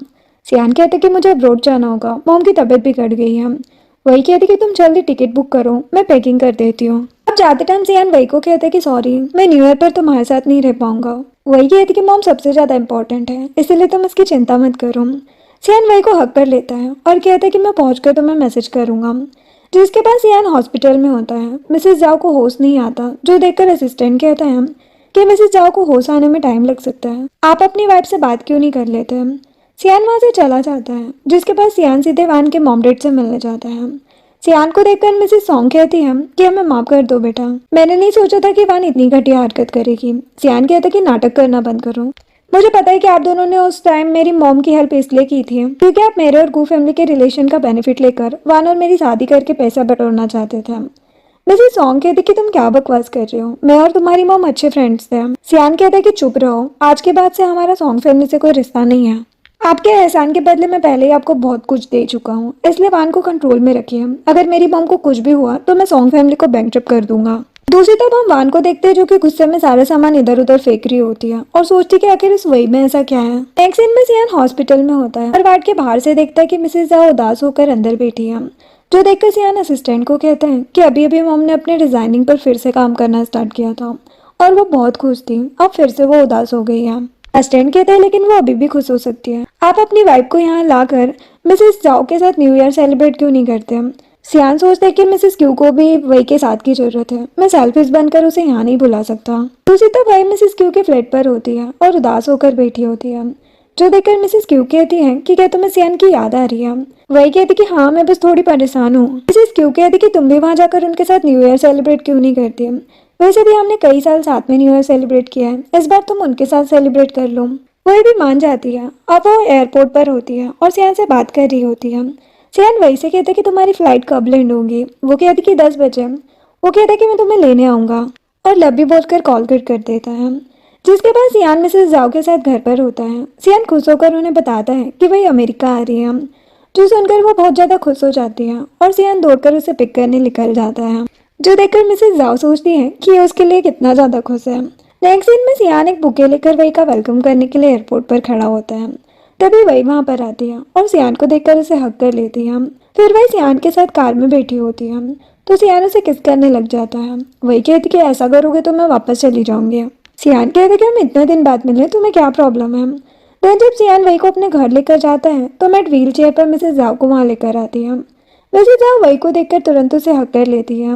सियान कहते कि मुझे अब्रॉड जाना होगा, मॉम की तबीयत बिगड़ गई है। वही कहती कि तुम जल्दी टिकट बुक करो, मैं पैकिंग कर देती हूँ। अब जाते टाइम सियान वही को कहते कि सॉरी मैं न्यू ईयर पर तुम्हारे साथ नहीं रह पाऊंगा। वही कहती कि मॉम सबसे ज्यादा इंपॉर्टेंट है, इसलिए तुम इसकी चिंता मत करो। सियान वही को हक कर लेता है और कहता है कि मैं पहुंच कर तुम्हें मैसेज करूंगा। जिसके बाद सियान हॉस्पिटल में होता है। मिसेस जाओ को होश नहीं आता, जो देखकर असिस्टेंट कहता है कि मिसेस जाओ को होश आने में टाइम लग सकता है, आप अपनी वाइफ से बात क्यों नहीं कर लेते। सियान वहां से चला जाता है, जिसके बाद सियान सीधे वान के मॉम डैड से मिलने जाता है। सियान को देखकर मिसेस सॉन्ग कहती है कि हमें माफ कर दो बेटा, मैंने नहीं सोचा था कि वान इतनी घटिया हरकत करेगी। सियान कहता कि नाटक करना बंद करो, मुझे पता है कि आप दोनों ने उस टाइम मेरी मॉम की हेल्प इसलिए की थी क्योंकि आप मेरे और गू फैमिली के रिलेशन का बेनिफिट लेकर वान और मेरी शादी करके पैसा बटोरना चाहते थे। मिसेस सॉन्ग कहती कि तुम क्या बकवास कर रहे हो, मैं और तुम्हारी मॉम अच्छे फ्रेंड्स थे। सियान कहता है कि चुप रहो, आज के बाद से हमारा सॉन्ग फैमिली से कोई रिश्ता नहीं है, आपके एहसान के बदले मैं पहले ही आपको बहुत कुछ दे चुका हूँ, इसलिए वान को कंट्रोल में रखिए, अगर मेरी मॉम को कुछ भी हुआ तो मैं सॉन्ग फैमिली को बैंकरप्ट कर दूंगा। दूसरी तरफ हम वान को देखते हैं जो कि गुस्से में सारा सामान इधर उधर फेंक रही होती है और सोचती कि आखिर इस वही में ऐसा क्या है। नेक्स्ट सीन में सियान हॉस्पिटल में होता है और वार्ड के बाहर से देखता है कि मिसेस जाओ उदास होकर अंदर बैठी है, जो देखकर सियान असिस्टेंट को कहता है कि अभी अभी मॉम ने अपने डिजाइनिंग पर फिर से काम करना स्टार्ट किया था और वो बहुत खुश थी, अब फिर से वो उदास हो गई है। असिस्टेंट कहते हैं लेकिन वो अभी भी खुश हो सकती है, आप अपनी वाइफ को यहाँ लाकर मिसेस जाओ के साथ न्यू ईयर सेलिब्रेट क्यों नहीं करते। सियान सोचते हैं कि मिसेस क्यू को भी वही के साथ की जरूरत है, मैं सेल्फिश बनकर उसे यहाँ नहीं बुला सकता। दूसरी तरफ वही मिसेस क्यू के फ्लैट पर होती है और उदास होकर बैठी होती है, जो देखकर मिसेस क्यू कहती है कि क्या तुम्हें सियान की याद आ रही है। वही कहती कि हाँ मैं बस थोड़ी परेशान हूँ। मिसेस क्यू कहती कि तुम भी वहाँ जाकर उनके साथ न्यू ईयर सेलिब्रेट क्यों नहीं करती, वैसे भी हमने कई साल साथ में न्यू ईयर सेलिब्रेट किया है, इस बार तुम उनके साथ सेलिब्रेट कर लो। वही भी मान जाती है। अब वो एयरपोर्ट पर होती है और सियान से बात कर रही होती है। सियान वही से कहता है कि तुम्हारी फ्लाइट कब लैंड होगी, वो कहती कि 10 बजे। वो कहता है कि मैं तुम्हें लेने आऊँगा और लव भी बोलकर कॉल कर देता है। जिसके बाद सियान मिसेस जाओ के साथ घर पर होता है। सियान खुश होकर उन्हें बताता है कि वही अमेरिका आ रही है, जो सुनकर वो बहुत ज़्यादा खुश हो जाती है और सियान दौड़कर उसे पिक करने निकल जाता है, जो देखकर मिसेस जाओ सोचती है कि ये उसके लिए कितना ज़्यादा खुश है। नेक्स्ट सीन में सियान एक बुके लेकर वही का वेलकम करने के लिए एयरपोर्ट पर खड़ा होता है, तभी वही वहाँ पर आती है और सियान को देखकर उसे हक कर लेती है। फिर वही सियान के साथ कार में बैठी होती है तो सियान उसे किस करने लग जाता है। वही कहती कि ऐसा करोगे तो मैं वापस चली जाऊंगी। सियान कहते कि हम इतने दिन बाद मिले, तुम्हें क्या प्रॉब्लम है। देन जब सियान वही को अपने घर लेकर जाता है तो मैट व्हील चेयर पर मिसेस जाओ को वहाँ लेकर आती है। मिसेस जाओ वही को देखकर तुरंत उसे हक कर लेती है।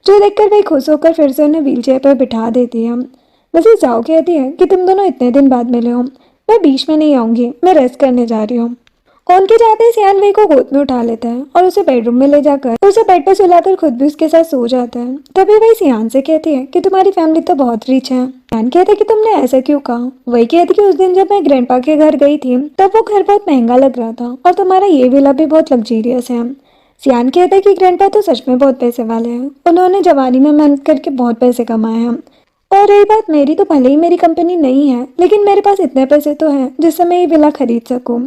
जो देखकर वही खुश होकर फिर से उन्हें व्हीलचेयर पर बिठा देती है। मिसेस जाओ कहती है कि तुम दोनों इतने दिन बाद मिले हो, मैं बीच में नहीं आऊंगी, मैं रेस्ट करने जा रही हूँ। उनके जाते ही सियान वही को गोद में उठा लेता है और उसे बेडरूम में ले जाकर उसे बेड पर सुलाकर खुद भी उसके साथ सो जाता है। तभी वही सियान से कहती है कि तुम्हारी फैमिली तो बहुत रिच है। सियान कहता है कि तुमने ऐसा क्यों कहा। वही कहती कि उस दिन जब मैं ग्रैंडपा के घर गई थी तब वो घर बहुत महंगा लग रहा था और तुम्हारा ये विला भी बहुत लग्जरियस है। सियान कहता है कि ग्रैंडपा तो सच में बहुत पैसे वाले हैं, उन्होंने जवानी में मेहनत करके बहुत पैसे कमाए हैं। और रही बात मेरी, तो भले ही मेरी कंपनी नहीं है लेकिन मेरे पास इतने पैसे तो हैं जिससे मैं ये विला खरीद सकूं।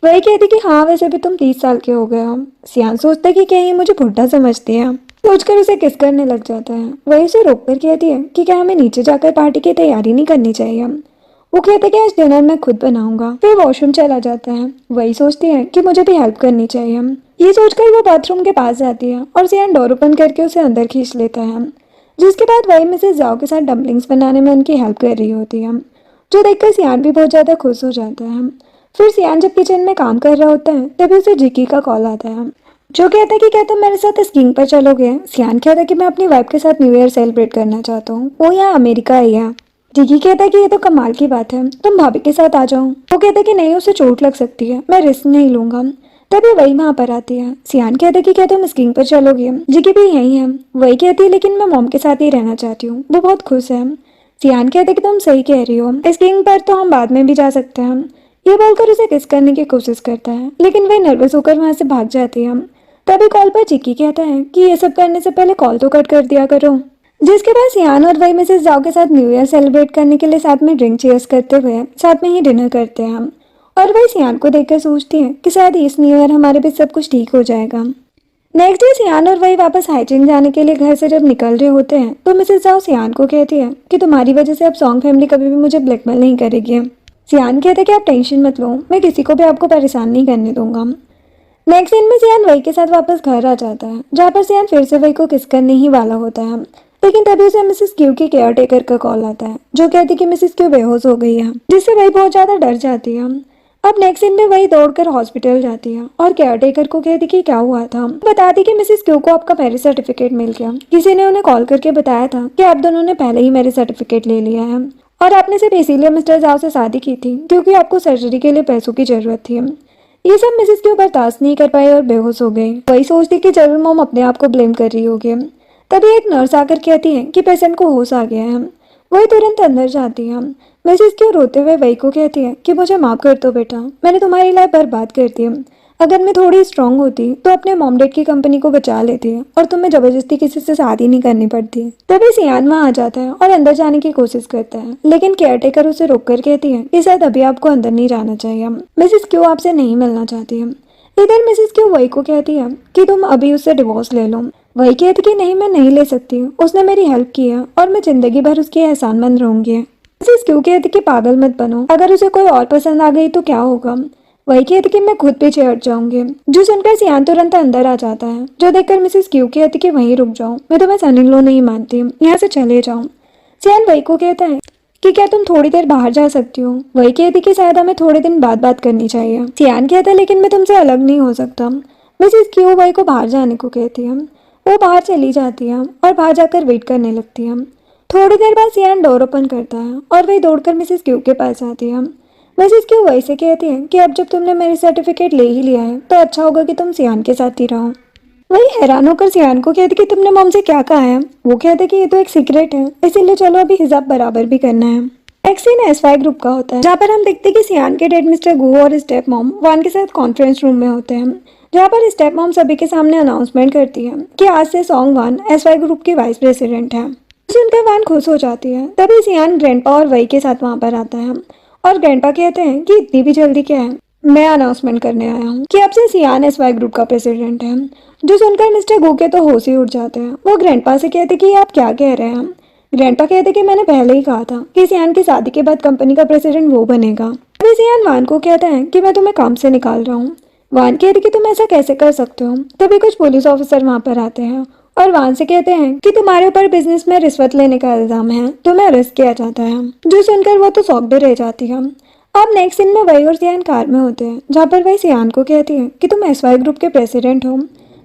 वही कहती कि हाँ वैसे भी तुम 30 साल के हो गए हो। सियान सोचता है कि कहीं मुझे बुढ़ा समझती है, सोचकर उसे किस करने लग जाता है। वही उसे रोक कर कहती है कि क्या हमें नीचे जाकर पार्टी की तैयारी नहीं करनी चाहिए। वो कहते कि आज डिनर मैं खुद बनाऊंगा। फिर वॉशरूम चला जाता है। वही सोचती है कि मुझे भी हेल्प करनी चाहिए। ये सोचकर वो बाथरूम के पास जाती है और सियान डोर ओपन करके उसे अंदर खींच लेता है, जिसके बाद वही मिसेस जाओ के साथ डम्पलिंग्स बनाने में उनकी हेल्प कर रही होती है, जो देखकर सियान भी बहुत ज़्यादा खुश हो जाता है। फिर सियान जब किचन में काम कर रहा होता है तभी उसे जिकी का कॉल आता है, जो कहता है कि क्या तुम मेरे साथ स्कीइंग पर चलोगे। सियान कहता है कि मैं अपनी वाइफ के साथ न्यू ईयर सेलिब्रेट करना चाहता हूँ, वो यहाँ अमेरिका आई है। जिकी कहता है कि ये तो कमाल की बात है, तुम भाभी के साथ आ जाओ। वो कहता है कि नहीं, उसे चोट लग सकती है, मैं रिस्क नहीं लूंगा। तभी वही वहां पर आती है। सियान कहता है कि क्या तुम स्कीइंग पर चलोगे। जिकी भी यही है। वही कहती है लेकिन मैं मॉम के साथ ही रहना चाहती हूँ, वो बहुत खुश है। सियान कहता है कि तुम सही कह रही हो, स्कीइंग पर तो हम बाद में भी जा सकते हैं। ये बोलकर उसे किस करने की कोशिश करता है लेकिन वह नर्वस होकर वहां से भाग जाती है। तभी कॉल पर चिक्की कहता है कि ये सब करने से पहले कॉल तो कट कर दिया करो। जिसके बाद सियान और वही मिसेस जाओ के साथ न्यू ईयर सेलिब्रेट करने के लिए साथ में ड्रिंक चीयर्स करते हुए साथ में ही डिनर करते हैं। और वही सियान को देखकर सोचती है कि शायद इस न्यू ईयर हमारे बीच सब कुछ ठीक हो जाएगा। नेक्स्ट डे सियान और वही वापस हाइकिंग जाने के लिए घर से जब निकल रहे होते हैं तो मिसेस जाओ सियान को कहती है कि तुम्हारी वजह से अब सॉन्ग फैमिली कभी भी मुझे ब्लैकमेल नहीं करेगी। सियान कहते हैं कि आप टेंशन मत लो, मैं किसी को भी आपको परेशान नहीं करने दूंगा। नेक्स्ट दिन में सियान वही के साथ वापस घर आ जाता है, जहाँ पर सियान फिर से वही को किस करने ही वाला होता है, लेकिन तभी उसे मिसेस क्यू की केयर टेकर का कॉल आता है, जो कहती कि मिसेस क्यू बेहोश हो गई है, जिससे वही बहुत ज्यादा डर जाती है। अब नेक्स्ट दिन में वही दौड़कर हॉस्पिटल जाती है और केयर टेकर को कहती कि क्या हुआ था। बताती कि मिसेस क्यू को आपका मैरिज सर्टिफिकेट मिल गया, किसी ने उन्हें कॉल करके बताया था कि आप दोनों ने पहले ही मैरिज सर्टिफिकेट ले लिया है और आपने सिर्फ इसीलिए मिस्टर जाओ से शादी की थी क्योंकि आपको सर्जरी के लिए पैसों की जरूरत थी। ये सब मिसेस क्यू बर्दाश्त नहीं कर पाई और बेहोश हो गई। वही सोचती कि जरूर मॉम अपने आप को ब्लेम कर रही होगी। तभी एक नर्स आकर कहती है कि पेशेंट को होश आ गया है। वही तुरंत अंदर जाती है। मिसेस क्यू रोते हुए वही को कहती है कि मुझे माफ कर दो बेटा, मैंने तुम्हारी लाइफ बर्बाद कर दी। अगर मैं थोड़ी स्ट्रांग होती तो अपने मॉम डैड की कंपनी को बचा लेती और तुम्हें जबरदस्ती किसी से शादी नहीं करनी पड़ती। तभी सियान वहाँ आ जाता है और अंदर जाने की कोशिश करता है, लेकिन केयरटेकर उसे रोककर कहती है कि शायद अभी आपको अंदर नहीं जाना चाहिए, मिसेस क्यू आपसे नहीं मिलना चाहती है। इधर मिसेस क्यू वही को कहती है कि तुम अभी उससे डिवोर्स ले लो। वही कहती कि नहीं, मैं नहीं ले सकती, उसने मेरी हेल्प की है और मैं जिंदगी भर उसकी एहसानमंद रहूंगी। मिसेस क्यू कहती कि पागल मत बनो, अगर उसे कोई और पसंद आ गई तो क्या होगा। वही कहती कि मैं खुद पीछे हट जाऊंगी। जो सुनकर सियान तुरंत अंदर आ जाता है, जो देखकर मिसेस क्यू कहती कि वहीं रुक जाओ, मैं तुम्हें सन इन लॉ नहीं मानती, यहाँ से चले जाओ। सियान वही को कहता है कि क्या तुम थोड़ी देर बाहर जा सकती हो। वही कहती कि शायद हमें थोड़े दिन बाद बात करनी चाहिए। सियान कहता है लेकिन मैं तुमसे अलग नहीं हो सकता। मिसेस क्यू वही को बाहर जाने को कहती है। वो बाहर चली जाती है और बाहर जाकर वेट करने लगती है। थोड़ी देर बाद सियान डोर ओपन करता है और वही दौड़कर मिसेस क्यू के पास आती है। मिसेस क्यू वही से कहती है कि अब जब तुमने मेरी सर्टिफिकेट ले ही लिया है तो अच्छा होगा कि तुम सियान के साथ ही रहो। वही हैरान होकर सियान को कहती कि तुमने मॉम से क्या कहा है। वो कहते कि ये तो एक सीक्रेट है, इसीलिए चलो अभी हिसाब बराबर भी करना है। नेक्स्ट सीन एसवाई ग्रुप का होता है, जहाँ पर हम देखते हैं कि सियान के डैड मिस्टर गू और स्टेप मॉम वान के साथ कॉन्फ्रेंस रूम में होते हैं, जहाँ पर स्टेप मॉम सभी के सामने अनाउंसमेंट करती है कि आज से सॉन्ग वान एसवाई ग्रुप की वाइस प्रेसिडेंट है। सुनकर वान खुश हो जाती है। तभी सियान ग्रैंडपा और वही के साथ वहाँ पर आता है और ग्रैंडपा कहते हैं कि इतनी भी जल्दी क्या है, मैं अनाउंसमेंट करने आया हूँ कि अब से सियान एसवाई ग्रुप का प्रेसिडेंट है। जो सुनकर मिस्टर गू के तो होश ही उड़ जाते हैं। वो ग्रैंडपा से कहते कि आप क्या कह रहे हैं। ग्रैंडपा कहते कि मैंने पहले ही कहा था कि सियान की शादी के बाद कंपनी का प्रेसिडेंट वो बनेगा। अभी सियान वान को कहता है कि मैं तुम्हें काम से निकाल रहा हूँ। वान कहते कि तुम ऐसा कैसे कर सकते हो। तभी कुछ पुलिस ऑफिसर वहाँ पर आते हैं और वान से कहते हैं कि तुम्हारे ऊपर बिजनेस में रिश्वत लेने का इल्जाम है, तुम्हें अरेस्ट किया जाता है। जो सुनकर वो तो शॉक भी रह जाती है। अब नेक्स्ट सीन में वही और सियान कार में होते हैं, जहाँ पर वही सियान को कहती है कि तुम एसवाई ग्रुप के प्रेसिडेंट हो,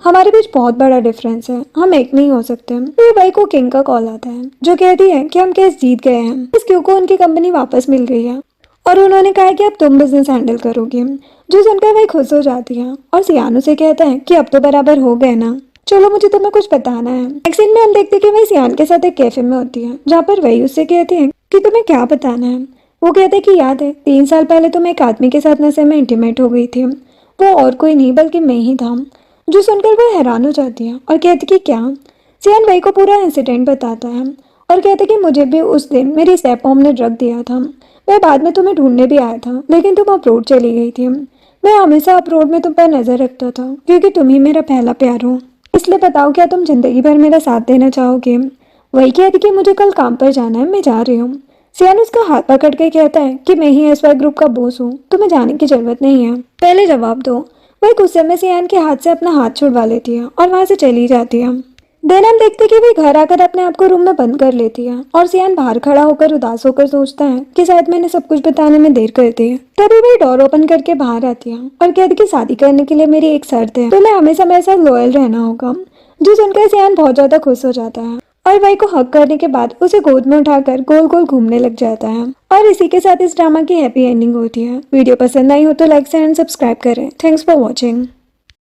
हमारे बीच बहुत बड़ा डिफरेंस है, हम एक नहीं हो सकते। फिर वही को किंग का कॉल आता है जो कहती है कि हम केस जीत गए हैं। इस क्यू को उनकी कंपनी वापस मिल गई है और उन्होंने कहा है कि अब तुम बिजनेस हैंडल करोगे। जो सुनकर वही खुश हो जाती है और सियान उसे कहता है कि अब तो बराबर हो गए ना, चलो मुझे तुम्हें कुछ बताना है। नेक्स्ट सीन में हम देखते हैं कि वही सियान के साथ एक कैफे में होती है जहाँ पर वही उससे कहती है कि तुम्हें क्या बताना है। वो कहते हैं कि याद है 3 साल पहले तुम एक आदमी के साथ नशे में इंटीमेट हो गई थी, वो और कोई नहीं बल्कि मैं ही था। जो सुनकर वो हैरान हो जाती है और कहती कि क्या। सियान वही को पूरा इंसिडेंट बताता है और कहते कि मुझे भी उस दिन मेरी स्टेप मॉम ने ड्रग दिया था। मैं बाद में तुम्हें ढूंढने भी आया था लेकिन तुम अप्रोड चली गई थी। मैं हमेशा अप्रोड में तुम पर नजर रखता था क्योंकि तुम ही मेरा पहला प्यार हो। इसलिए बताओ क्या तुम जिंदगी भर मेरा साथ देना चाहोगे। वही कहती कि मुझे कल काम पर जाना है, मैं जा रही हूँ। सियान उसका हाथ पकड़ के कहता है कि मैं ही एसवाई ग्रुप का बॉस हूँ, तुम्हें जाने की जरूरत नहीं है, पहले जवाब दो। वही गुस्से में सियान के हाथ से अपना हाथ छुड़वा लेती है और वहां से चली जाती है। देन हम देखते कि वह घर आकर अपने आप को रूम में बंद कर लेती है और सियान बाहर खड़ा होकर उदास होकर सोचता है कि शायद मैंने सब कुछ बताने में देर कर दी है। तभी वह डोर ओपन करके बाहर आती है और कहती कि शादी करने के लिए मेरी एक शर्त है, तुम्हें हमेशा मेरे साथ लॉयल रहना होगा। जो सुनकर सियान बहुत ज्यादा खुश हो जाता है और वही को हक करने के बाद उसे गोद में उठाकर गोल गोल घूमने लग जाता है। और इसी के साथ इस ड्रामा की हैप्पी एंडिंग होती है। वीडियो पसंद आई हो तो लाइक एंड सब्सक्राइब करें। Thanks for watching.